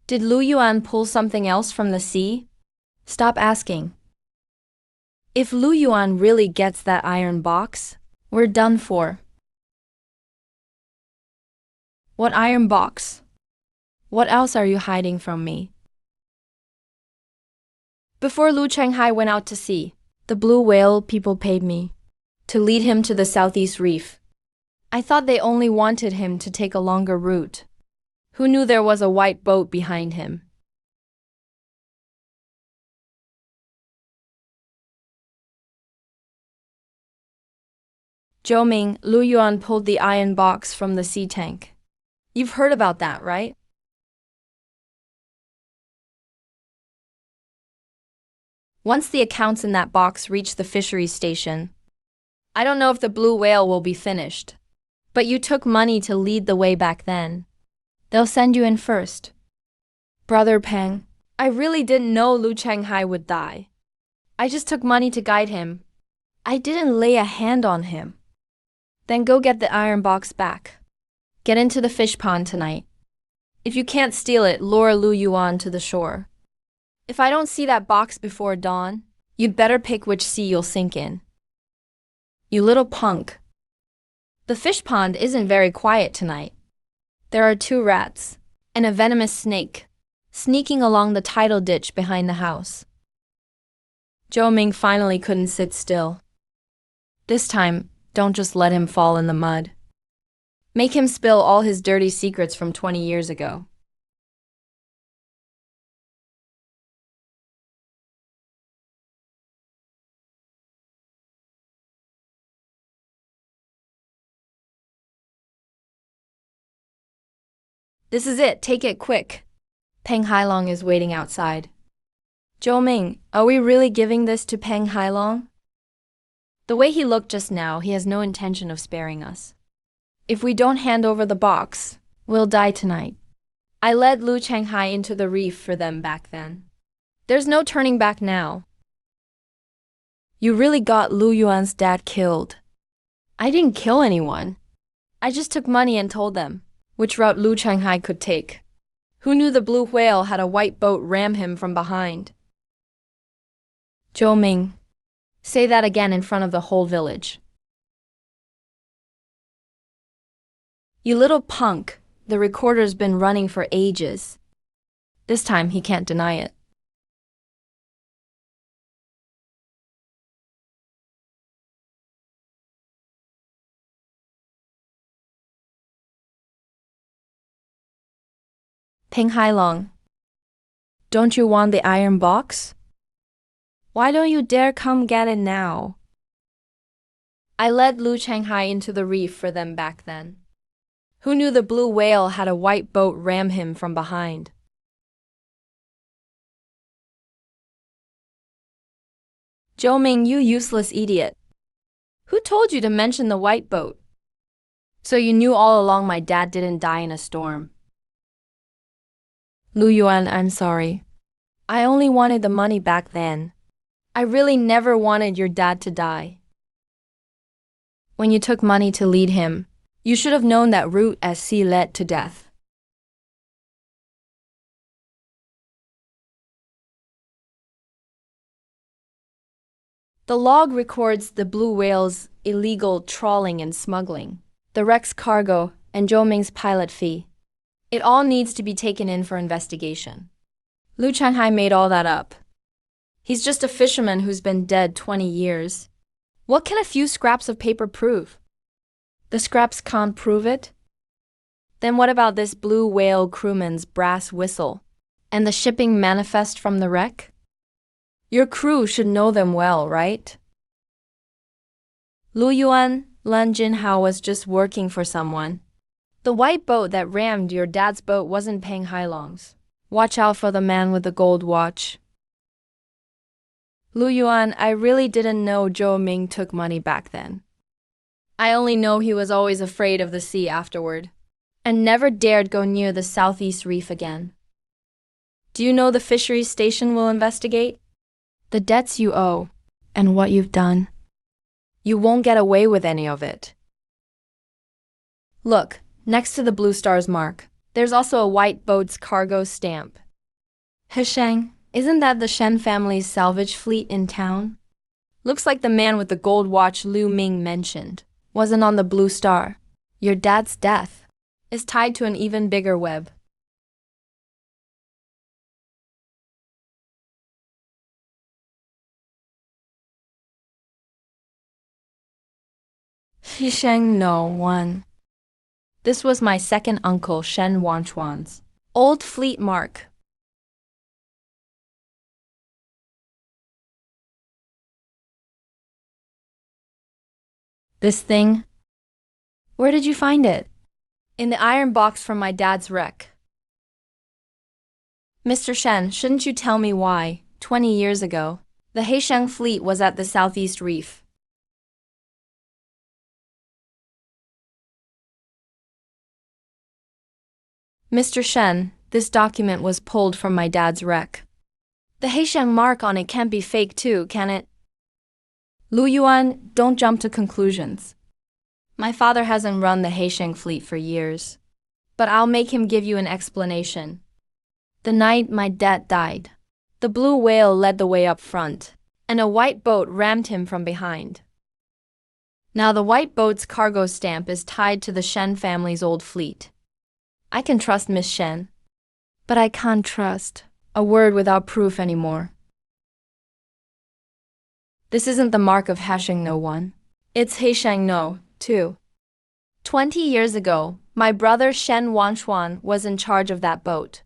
Did Lu Yuan pull something else from the sea? Stop asking. If Lu Yuan really gets that iron box, we're done for. What iron box? What else are you hiding from me? Before Lu Chenghai went out to sea, the blue whale people paid me to lead him to the southeast reef. I thought they only wanted him to take a longer route. Who knew there was a white boat behind him? Zhou Ming, Lu Yuan pulled the iron box from the sea tank. You've heard about that, right? Once the accounts in that box reach the fisheries station, I don't know if the blue whale will be finished. But you took money to lead the way back then. They'll send you in first. Brother Peng, I really didn't know Lu Chenghai would die. I just took money to guide him. I didn't lay a hand on him. Then go get the iron box back. Get into the fish pond tonight. If you can't steal it, lure Lu Yuan to the shore. If I don't see that box before dawn, you'd better pick which sea you'll sink in. You little punk. The fish pond isn't very quiet tonight. There are 2 rats and a venomous snake sneaking along the tidal ditch behind the house. Zhou Ming finally couldn't sit still. This time, don't just let him fall in the mud. Make him spill all his dirty secrets from 20 years ago. This is it, take it quick. Peng Hailong is waiting outside. Zhou Ming, are we really giving this to Peng Hailong? The way he looked just now, he has no intention of sparing us. If we don't hand over the box, we'll die tonight. I led Lu Chenghai into the reef for them back then. There's no turning back now. You really got Lu Yuan's dad killed. I didn't kill anyone. I just took money and told them which route Lu Chenghai could take. Who knew the blue whale had a white boat ram him from behind? Zhou Ming, say that again in front of the whole village. You little punk, the recorder's been running for ages. This time he can't deny it. Peng Hailong, Don't you want the iron box? Why don't you dare come get it now? I led Lu Changhai into the reef for them back then. Who knew the blue whale had a white boat ram him from behind? Zhou Ming, you useless idiot. Who told you to mention the white boat? So you knew all along my dad didn't die in a storm. Lu Yuan, I'm sorry. I only wanted the money back then. I really never wanted your dad to die. When you took money to lead him, you should have known that route as sea led to death. The log records the blue whale's illegal trawling and smuggling, the wreck's cargo, and Zhou Ming's pilot fee. It all needs to be taken in for investigation. Lu Changhai made all that up. He's just a fisherman who's been dead 20 years. What can a few scraps of paper prove? The scraps can't prove it? Then what about this blue whale crewman's brass whistle and the shipping manifest from the wreck? Your crew should know them well, right? Lu Yuan, Lan Jinhao was just working for someone. The white boat that rammed your dad's boat wasn't paying Hailongs. Watch out for the man with the gold watch. Lu Yuan, I really didn't know Zhou Ming took money back then. I only know he was always afraid of the sea afterward, and never dared go near the southeast reef again. Do you know the fisheries station will investigate? The debts you owe, and what you've done. You won't get away with any of it. Look, next to the blue star's mark, there's also a white boat's cargo stamp. Heshang, isn't that the Shen family's salvage fleet in town? Looks like the man with the gold watch Lu Ming mentioned wasn't on the blue star. Your dad's death is tied to an even bigger web. Heshang no one. This was my second uncle Shen Wanchuan's old fleet mark. This thing? Where did you find it? In the iron box from my dad's wreck. Mr. Shen, shouldn't you tell me why, 20 years ago, the Heisheng fleet was at the southeast reef? Mr. Shen, this document was pulled from my dad's wreck. The Heisheng mark on it can't be fake too, can it? Lu Yuan, don't jump to conclusions. My father hasn't run the Heisheng fleet for years, but I'll make him give you an explanation. The night my dad died, the blue whale led the way up front, and a white boat rammed him from behind. Now the white boat's cargo stamp is tied to the Shen family's old fleet. I can trust Miss Shen, but I can't trust a word without proof anymore. This isn't the mark of Hasheng No 1. It's Heisheng No 2. 20 years ago, my brother Shen Wanchuan was in charge of that boat.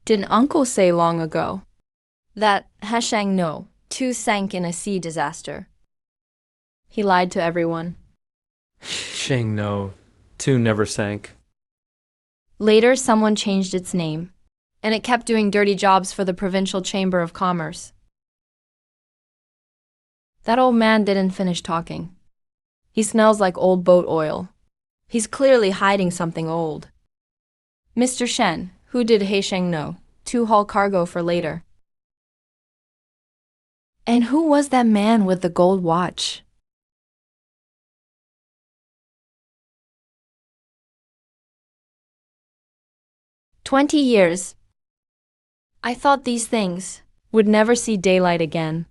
Didn't Uncle say long ago that Hasheng No 2 sank in a sea disaster? He lied to everyone. Sheng no, 2 never sank. Later, someone changed its name, and it kept doing dirty jobs for the Provincial Chamber of Commerce. That old man didn't finish talking. He smells like old boat oil. He's clearly hiding something old. Mr. Shen, who did Heisheng No 2 haul cargo for later? And who was that man with the gold watch? "20 years. I thought these things would never see daylight again.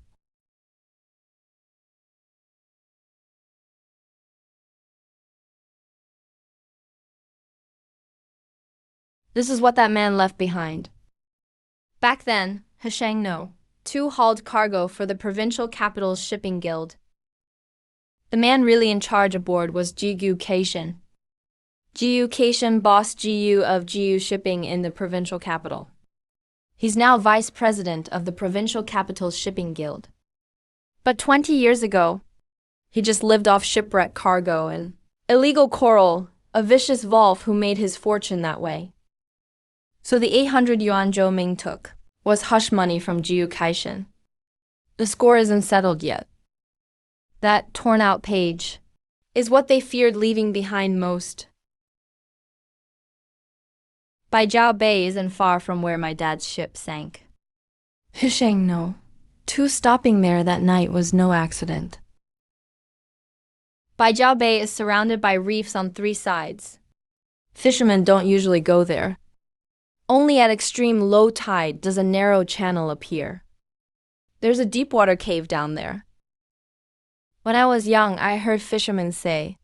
This is what that man left behind. Back then, Heisheng No 2 hauled cargo for the provincial capital's shipping guild. The man really in charge aboard was Jigu Keishan. Jiu Keishan bossed Jiu of Jiu Shipping in the provincial capital. He's now vice president of the provincial capital's shipping guild. But 20 years ago, he just lived off shipwreck cargo and illegal coral, a vicious Wolf who made his fortune that way. So the 800 yuan Zhou Ming took was hush money from Jiu Kaishan. The score isn't settled yet. That torn-out page is what they feared leaving behind most. Baijiao Bay isn't far from where my dad's ship sank. Hisheng no. Stopping there that night was no accident. Baijiao Bay is surrounded by reefs on 3 sides. Fishermen don't usually go there. Only at extreme low tide does a narrow channel appear. There's a deepwater cave down there. When I was young, I heard fishermen say,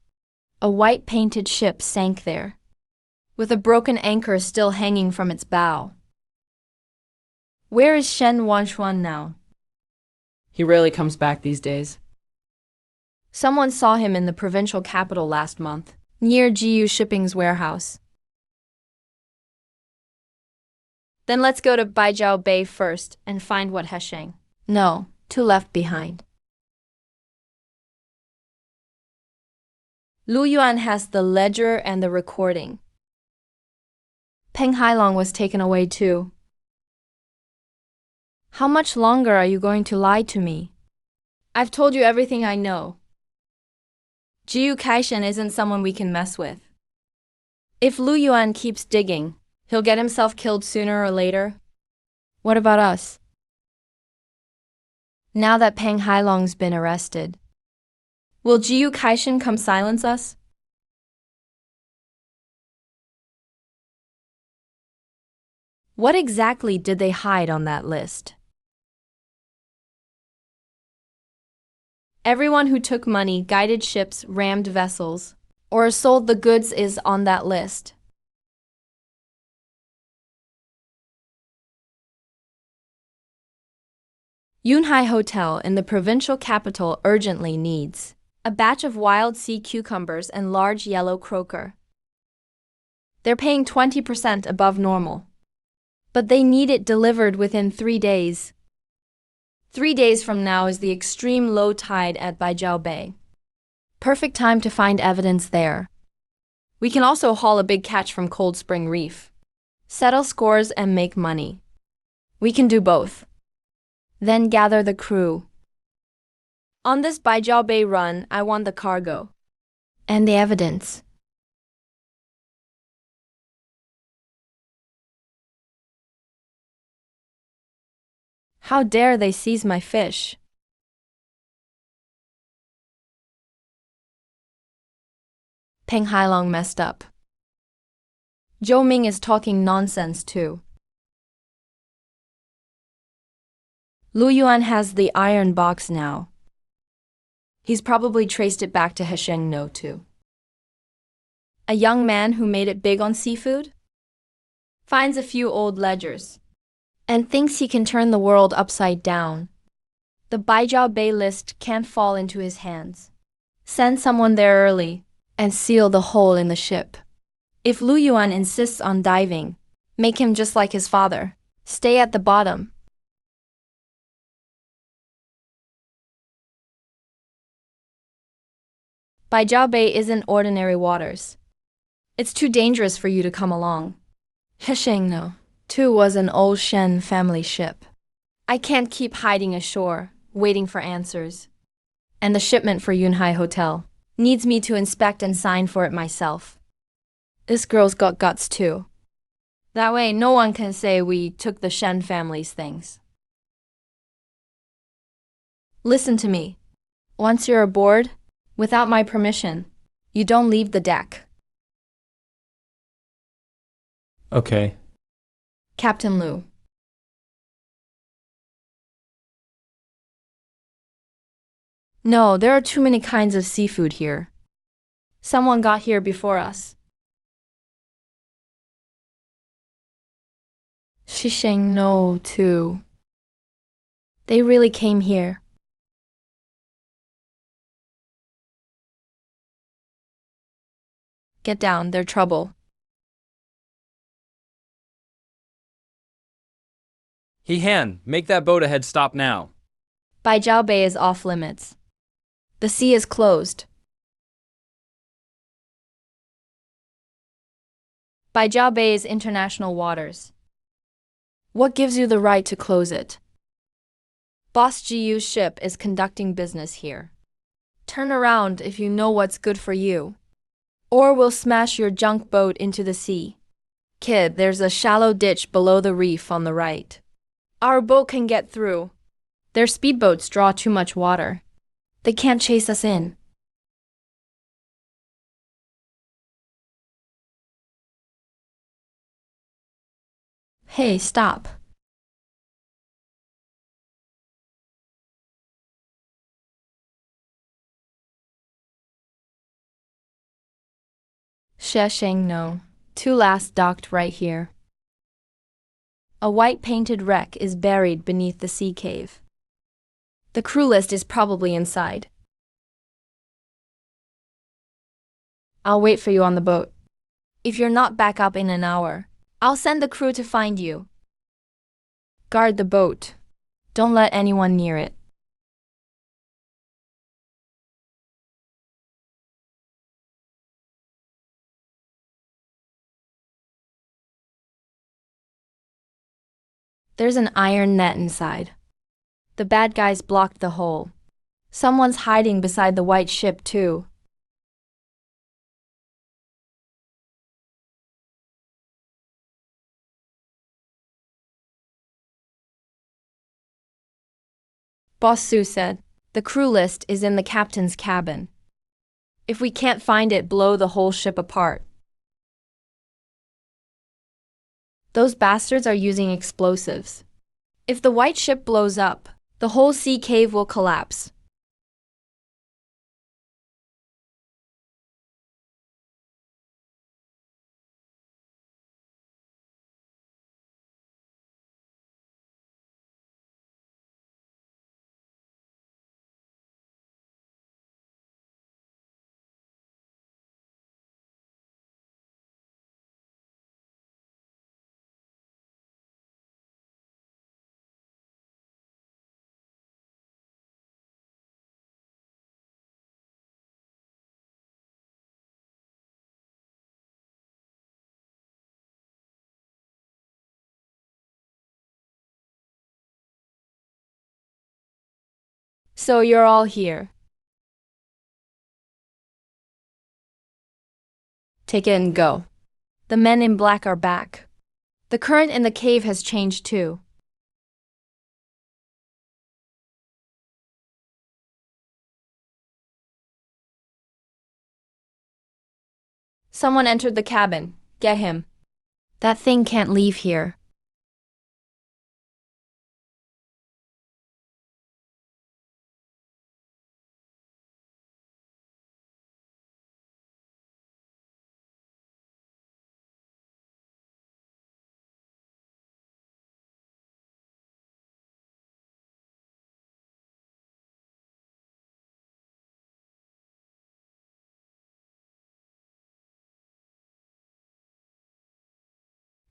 a white painted ship sank there, with a broken anchor still hanging from its bow. Where is Shen Wanchuan now? He rarely comes back these days. Someone saw him in the provincial capital last month, near GU Shipping's warehouse. Then let's go to Baijiao Bay first and find what Hesheng. No, 2 left behind. Lu Yuan has the ledger and the recording. Peng Hailong was taken away too. How much longer are you going to lie to me? I've told you everything I know. Jiu Kaishan isn't someone we can mess with. If Lu Yuan keeps digging, he'll get himself killed sooner or later. What about us? Now that Peng Hailong's been arrested, will Jiu Kaishan come silence us? What exactly did they hide on that list? Everyone who took money, guided ships, rammed vessels, or sold the goods is on that list. Yunhai Hotel in the provincial capital urgently needs a batch of wild sea cucumbers and large yellow croaker. They're paying 20% above normal, but they need it delivered within 3 days. 3 days from now is the extreme low tide at Baijiao Bay. Perfect time to find evidence there. We can also haul a big catch from Cold Spring Reef, settle scores and make money. We can do both. Then gather the crew. On this Baijiao Bay run, I want the cargo and the evidence. How dare they seize my fish? Peng Hailong messed up. Zhou Ming is talking nonsense too. Lu Yuan has the iron box now. He's probably traced it back to Hesheng No too. A young man who made it big on seafood? Finds a few old ledgers and thinks he can turn the world upside down. The Baijiao Bay list can't fall into his hands. Send someone there early and seal the hole in the ship. If Lu Yuan insists on diving, make him just like his father. Stay at the bottom. Baijiao Bay isn't ordinary waters. It's too dangerous for you to come along. Hesheng No. 2 was an old Shen family ship. I can't keep hiding ashore, waiting for answers. And the shipment for Yunhai Hotel needs me to inspect and sign for it myself. This girl's got guts too. That way, no one can say we took the Shen family's things. Listen to me. Once you're aboard, without my permission, you don't leave the deck. Okay. Captain Lu. No, there are too many kinds of seafood here. Someone got here before us. Shisheng No too. They really came here. Get down, they're trouble. Han, make that boat ahead stop now. Baijiao Bay is off limits. The sea is closed. Baijiao Bay is international waters. What gives you the right to close it? Boss GU's ship is conducting business here. Turn around if you know what's good for you. Or we'll smash your junk boat into the sea. Kid, there's a shallow ditch below the reef on the right. Our boat can get through. Their speedboats draw too much water. They can't chase us in. Hey, stop. Shesheng no. Two last docked right here. A white painted wreck is buried beneath the sea cave. The crew list is probably inside. I'll wait for you on the boat. If you're not back up in an hour, I'll send the crew to find you. Guard the boat. Don't let anyone near it. There's an iron net inside. The bad guys blocked the hole. Someone's hiding beside the white ship too. Boss Sue said, the crew list is in the captain's cabin. If we can't find it, blow the whole ship apart. Those bastards are using explosives. If the white ship blows up, the whole sea cave will collapse. So you're all here. Take it and go. The men in black are back. The current in the cave has changed too. Someone entered the cabin. Get him. That thing can't leave here.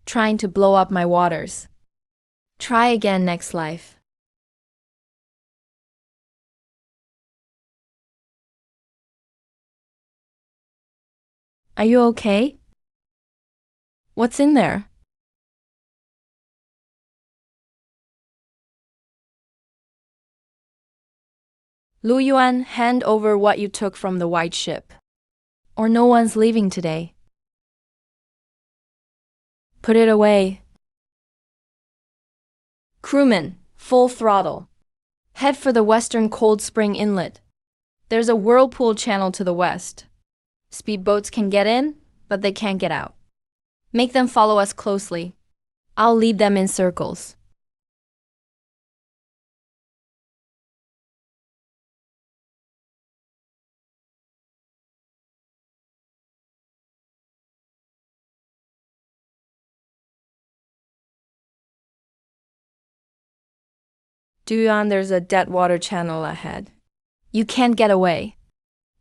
Trying to blow up my waters. Try again next life. Are you okay? What's in there? Lu Yuan, hand over what you took from the white ship. Or no one's leaving today. Put it away. Crewmen, full throttle. Head for the western Cold Spring Inlet. There's a whirlpool channel to the west. Speedboats can get in, but they can't get out. Make them follow us closely. I'll lead them in circles. Duyuan, there's a dead water channel ahead. You can't get away.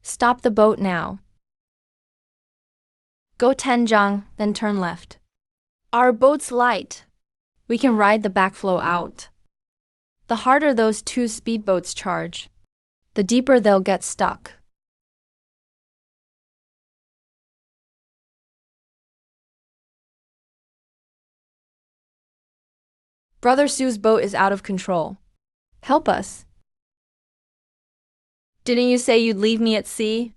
Stop the boat now. Go Tenjiang, then turn left. Our boat's light. We can ride the backflow out. The harder those two speedboats charge, the deeper they'll get stuck. Brother Sue's boat is out of control. Help us. Didn't you say you'd leave me at sea?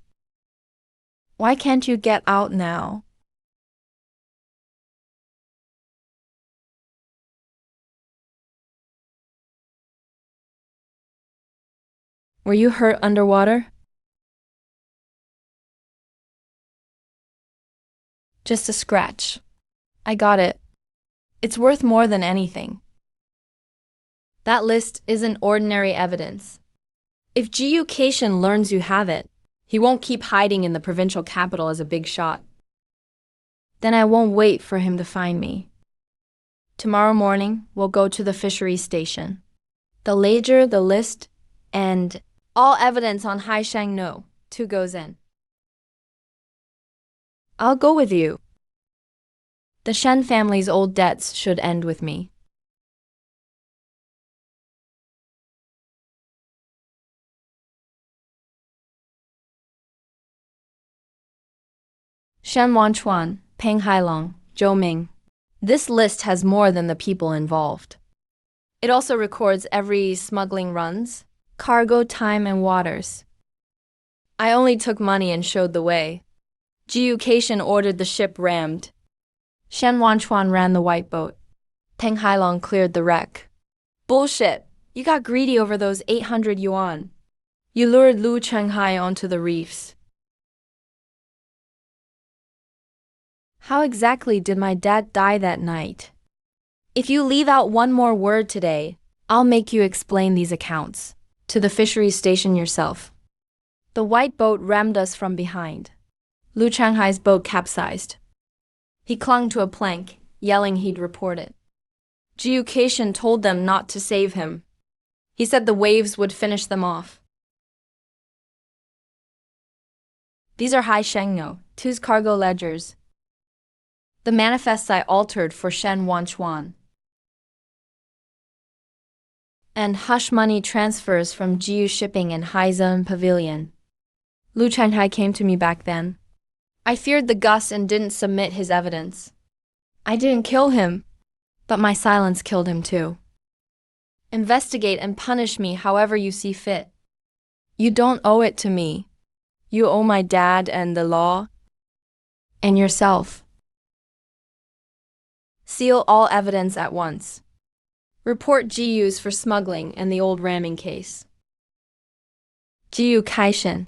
Why can't you get out now? Were you hurt underwater? Just a scratch. I got it. It's worth more than anything. That list isn't ordinary evidence. If Jiyu Kaishan learns you have it, he won't keep hiding in the provincial capital as a big shot. Then I won't wait for him to find me. Tomorrow morning, we'll go to the fisheries station. The ledger, the list, and all evidence on Hai Shang No, 2 goes in. I'll go with you. The Shen family's old debts should end with me. Shen Wanchuan, Peng Hailong, Zhou Ming. This list has more than the people involved. It also records every smuggling runs, cargo time and waters. I only took money and showed the way. Jiyu Kaishan ordered the ship rammed. Shen Wanchuan ran the white boat. Peng Hailong cleared the wreck. Bullshit! You got greedy over those 800 yuan. You lured Lu Chenghai onto the reefs. How exactly did my dad die that night? If you leave out one more word today, I'll make you explain these accounts to the fisheries station yourself. The white boat rammed us from behind. Lu Changhai's boat capsized. He clung to a plank, yelling he'd report it. Jiyu Kaishan told them not to save him. He said the waves would finish them off. These are Hai Shengno, 2's cargo ledgers. The manifests I altered for Shen Wanchuan. And hush money transfers from Jiyu Shipping and Haizhen Pavilion. Lu Changhai came to me back then. I feared the Gus and didn't submit his evidence. I didn't kill him, but my silence killed him too. Investigate and punish me however you see fit. You don't owe it to me. You owe my dad and the law, and yourself. Seal all evidence at once. Report GUs for smuggling and the old ramming case. Jiyu Kaishan.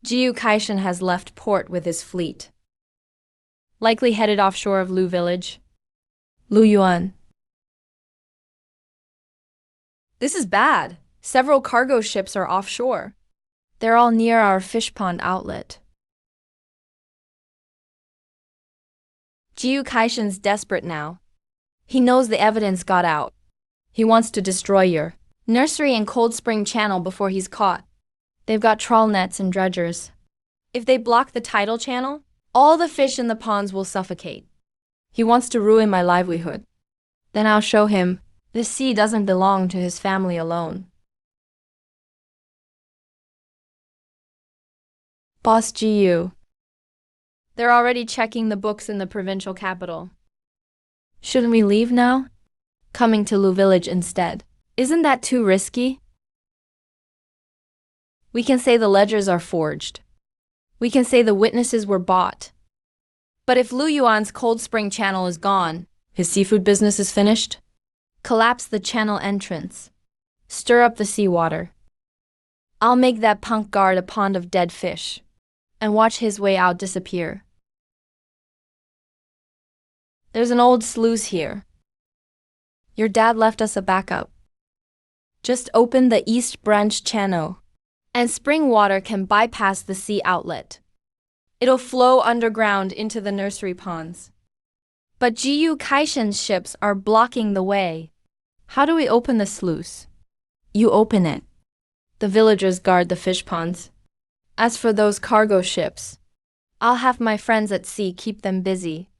Jiyu Kaishan has left port with his fleet. Likely headed offshore of Lu village. Lu Yuan. This is bad. Several cargo ships are offshore. They're all near our fish pond outlet. Jiyu Kaishan's desperate now. He knows the evidence got out. He wants to destroy your nursery and Cold Spring Channel before he's caught. They've got trawl nets and dredgers. If they block the tidal channel, all the fish in the ponds will suffocate. He wants to ruin my livelihood. Then I'll show him the sea doesn't belong to his family alone. Boss GU. They're already checking the books in the provincial capital. Shouldn't we leave now? Coming to Lu village instead. Isn't that too risky? We can say the ledgers are forged. We can say the witnesses were bought. But if Lu Yuan's Cold Spring Channel is gone, his seafood business is finished? Collapse the channel entrance. Stir up the seawater. I'll make that punk guard a pond of dead fish, and watch his way out disappear. There's an old sluice here. Your dad left us a backup. Just open the East Branch channel, and spring water can bypass the sea outlet. It'll flow underground into the nursery ponds. But Jiyu Kaishan's ships are blocking the way. How do we open the sluice? You open it. The villagers guard the fish ponds. As for those cargo ships, I'll have my friends at sea keep them busy.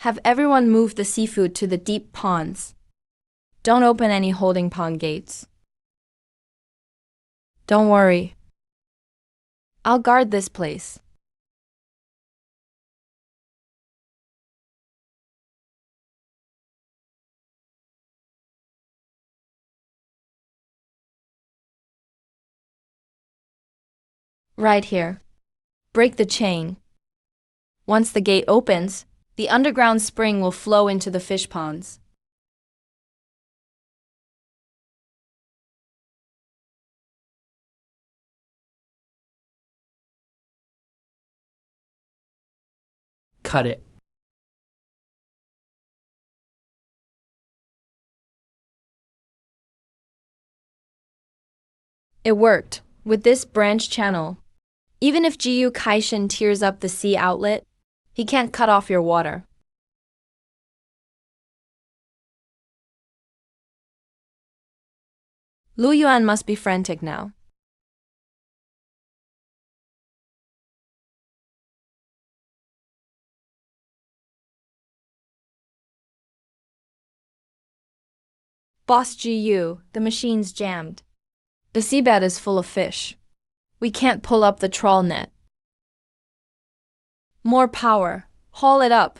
Have everyone move the seafood to the deep ponds. Don't open any holding pond gates. Don't worry. I'll guard this place. Right here. Break the chain. Once the gate opens, the underground spring will flow into the fish ponds. Cut it. It worked. With this branch channel, even if Jiyu Kaishin tears up the sea outlet, he can't cut off your water. Lu Yuan must be frantic now. Boss Jiyu, the machine's jammed. The seabed is full of fish. We can't pull up the trawl net. More power. Haul it up.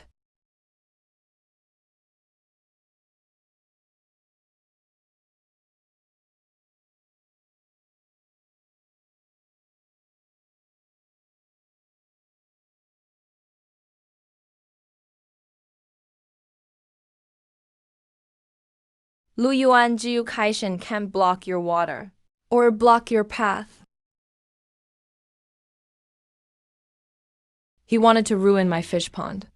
Lu Yuan Jiu Kaishin can't block your water, or block your path. He wanted to ruin my fish pond,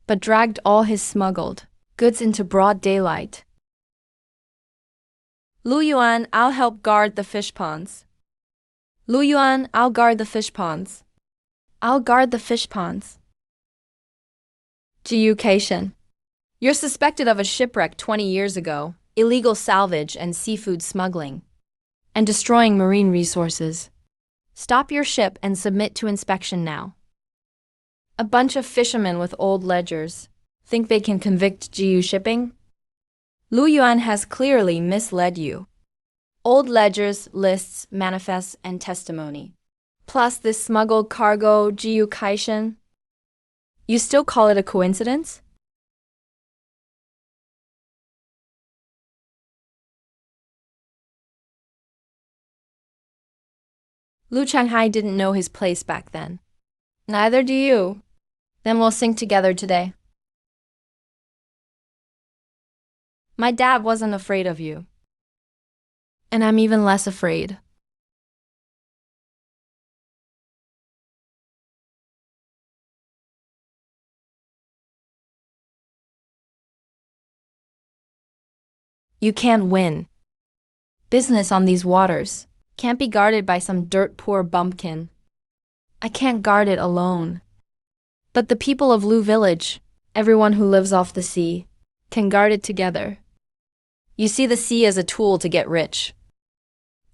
but dragged all his smuggled goods into broad daylight. Lu Yuan, I'll help guard the fish ponds. Lu Yuan, I'll guard the fish ponds. I'll guard the fish ponds. Jiu Kaishin. You're suspected of a shipwreck 20 years ago, illegal salvage and seafood smuggling, and destroying marine resources. Stop your ship and submit to inspection now. A bunch of fishermen with old ledgers think they can convict Jiu Shipping? Lu Yuan has clearly misled you. Old ledgers, lists, manifests, and testimony. Plus this smuggled cargo, Jiu Kaishin. You still call it a coincidence? Lu Changhai didn't know his place back then. Neither do you. Then we'll sink together today. My dad wasn't afraid of you. And I'm even less afraid. You can't win. Business on these waters can't be guarded by some dirt-poor bumpkin. I can't guard it alone. But the people of Lu Village, everyone who lives off the sea, can guard it together. You see the sea as a tool to get rich.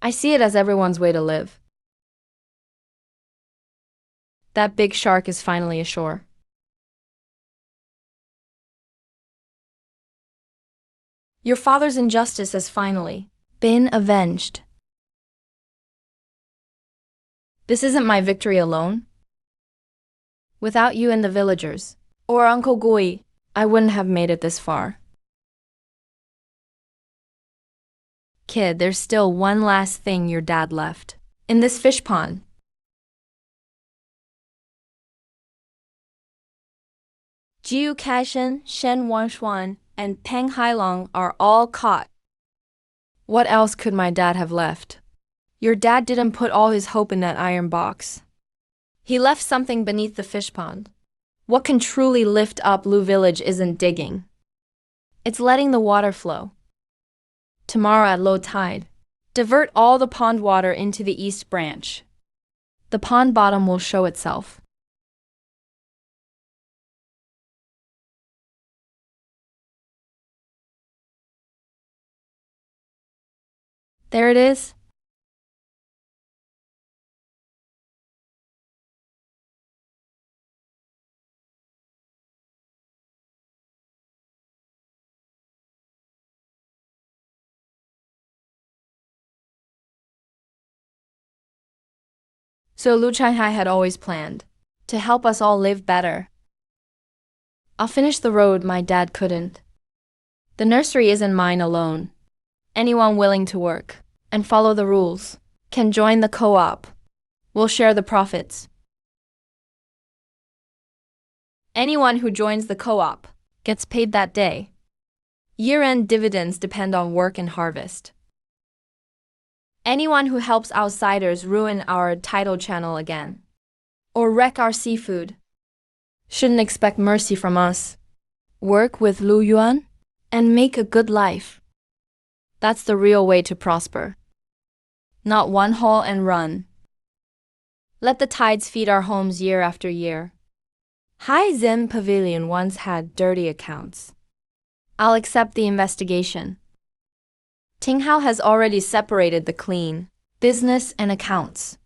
I see it as everyone's way to live. That big shark is finally ashore. Your father's injustice has finally been avenged. This isn't my victory alone. Without you and the villagers, or Uncle Gui, I wouldn't have made it this far. Kid, there's still one last thing your dad left. In this fish pond. Jiu Kaishen, Shen Wanshuan, and Peng Hailong are all caught. What else could my dad have left? Your dad didn't put all his hope in that iron box. He left something beneath the fish pond. What can truly lift up Lu Village isn't digging. It's letting the water flow. Tomorrow at low tide, divert all the pond water into the east branch. The pond bottom will show itself. There it is. So Lu Changhai had always planned to help us all live better. I'll finish the road my dad couldn't. The nursery isn't mine alone. Anyone willing to work and follow the rules can join the co-op. We'll share the profits. Anyone who joins the co-op gets paid that day. Year-end dividends depend on work and harvest. Anyone who helps outsiders ruin our title channel again or wreck our seafood shouldn't expect mercy from us. Work with Lu Yuan and make a good life. That's the real way to prosper. Not one haul and run. Let the tides feed our homes year after year. Hai Zhen Pavilion once had dirty accounts. I'll accept the investigation. Tinghao has already separated the clean business and accounts.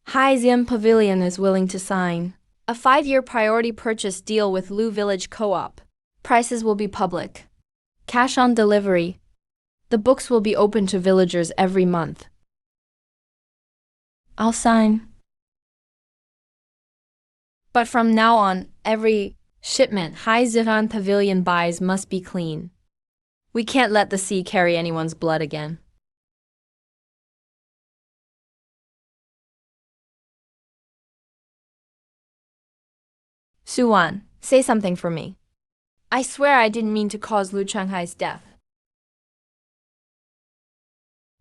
Hai Zhen Pavilion is willing to sign a 5-year priority purchase deal with Lu Village Co-op. Prices will be public. Cash on delivery. The books will be open to villagers every month. I'll sign. But from now on, every shipment Hai Zhen Pavilion buys must be clean. We can't let the sea carry anyone's blood again. Suwan, say something for me. I swear I didn't mean to cause Lu Changhai's death.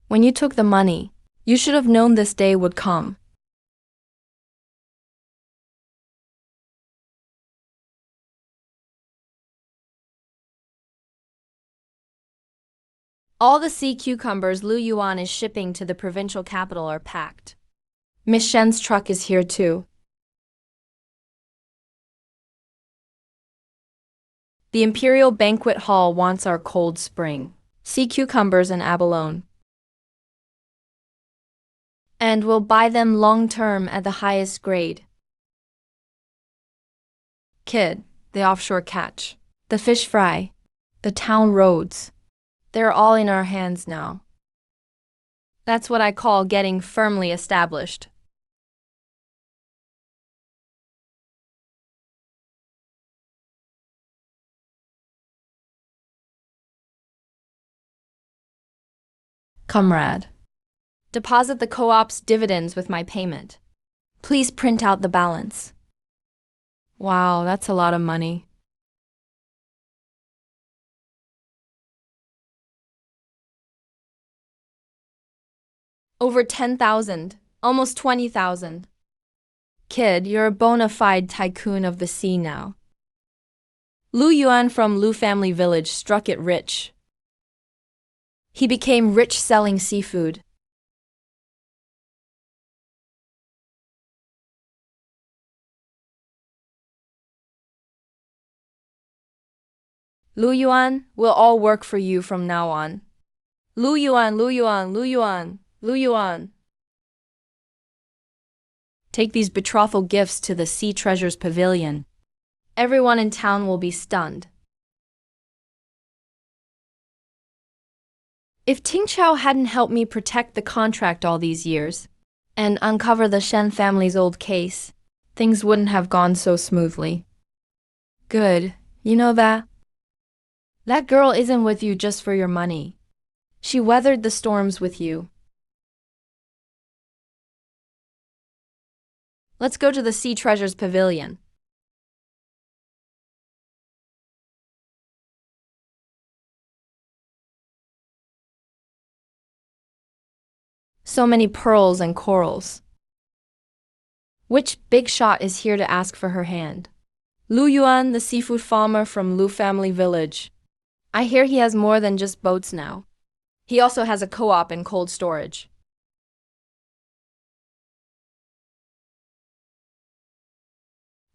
When you took the money, you should have known this day would come. All the sea cucumbers Lu Yuan is shipping to the provincial capital are packed. Miss Shen's truck is here too. The Imperial Banquet Hall wants our cold spring, sea cucumbers and abalone. And we'll buy them long-term at the highest grade. Kid, the offshore catch, the fish fry, the town roads. They're all in our hands now. That's what I call getting firmly established. Comrade, deposit the co-op's dividends with my payment. Please print out the balance. Wow, that's a lot of money. Over 10,000, almost 20,000. Kid, you're a bona fide tycoon of the sea now. Lu Yuan from Lu family village struck it rich. He became rich selling seafood. Lu Yuan, we'll all work for you from now on. Lu Yuan, Lu Yuan, Lu Yuan, Lu Yuan. Take these betrothal gifts to the Sea Treasures Pavilion. Everyone in town will be stunned. If Ting Chao hadn't helped me protect the contract all these years and uncover the Shen family's old case, things wouldn't have gone so smoothly. Good, you know that? That girl isn't with you just for your money. She weathered the storms with you. Let's go to the Sea Treasures Pavilion. So many pearls and corals. Which big shot is here to ask for her hand? Lu Yuan, the seafood farmer from Lu family village. I hear he has more than just boats now. He also has a co-op and cold storage.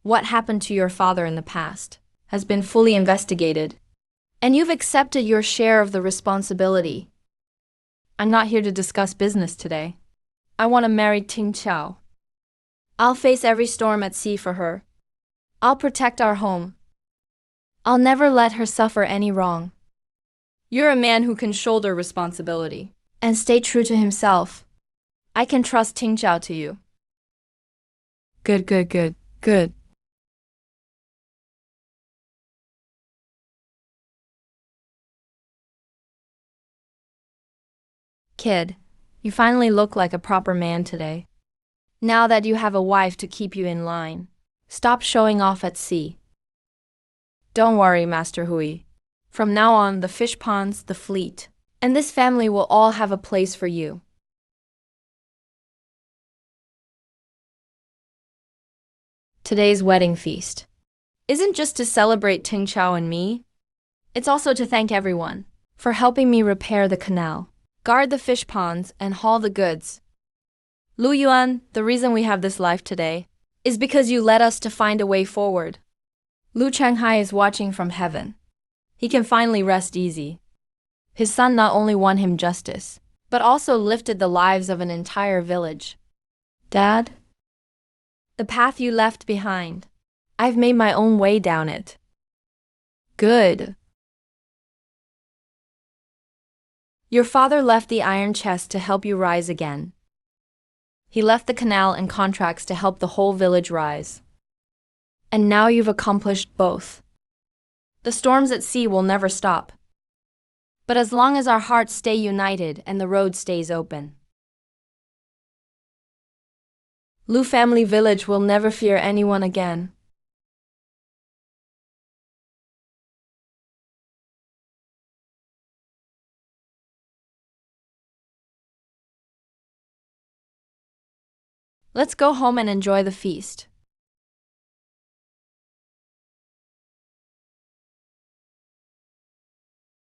What happened to your father in the past has been fully investigated, and you've accepted your share of the responsibility. I'm not here to discuss business today. I want to marry Ting Chao. I'll face every storm at sea for her. I'll protect our home. I'll never let her suffer any wrong. You're a man who can shoulder responsibility and stay true to himself. I can trust Ting Chao to you. Good, good, good, good. Kid, you finally look like a proper man today. Now that you have a wife to keep you in line, stop showing off at sea. Don't worry, Master Hui. From now on, the fish ponds, the fleet, and this family will all have a place for you. Today's wedding feast isn't just to celebrate Ting Chao and me, it's also to thank everyone for helping me repair the canal, guard the fish ponds, and haul the goods. Lu Yuan, the reason we have this life today is because you led us to find a way forward. Lu Changhai is watching from heaven. He can finally rest easy. His son not only won him justice, but also lifted the lives of an entire village. Dad? The path you left behind, I've made my own way down it. Good. Your father left the iron chest to help you rise again. He left the canal and contracts to help the whole village rise. And now you've accomplished both. The storms at sea will never stop. But as long as our hearts stay united and the road stays open, Lu family village will never fear anyone again. Let's go home and enjoy the feast.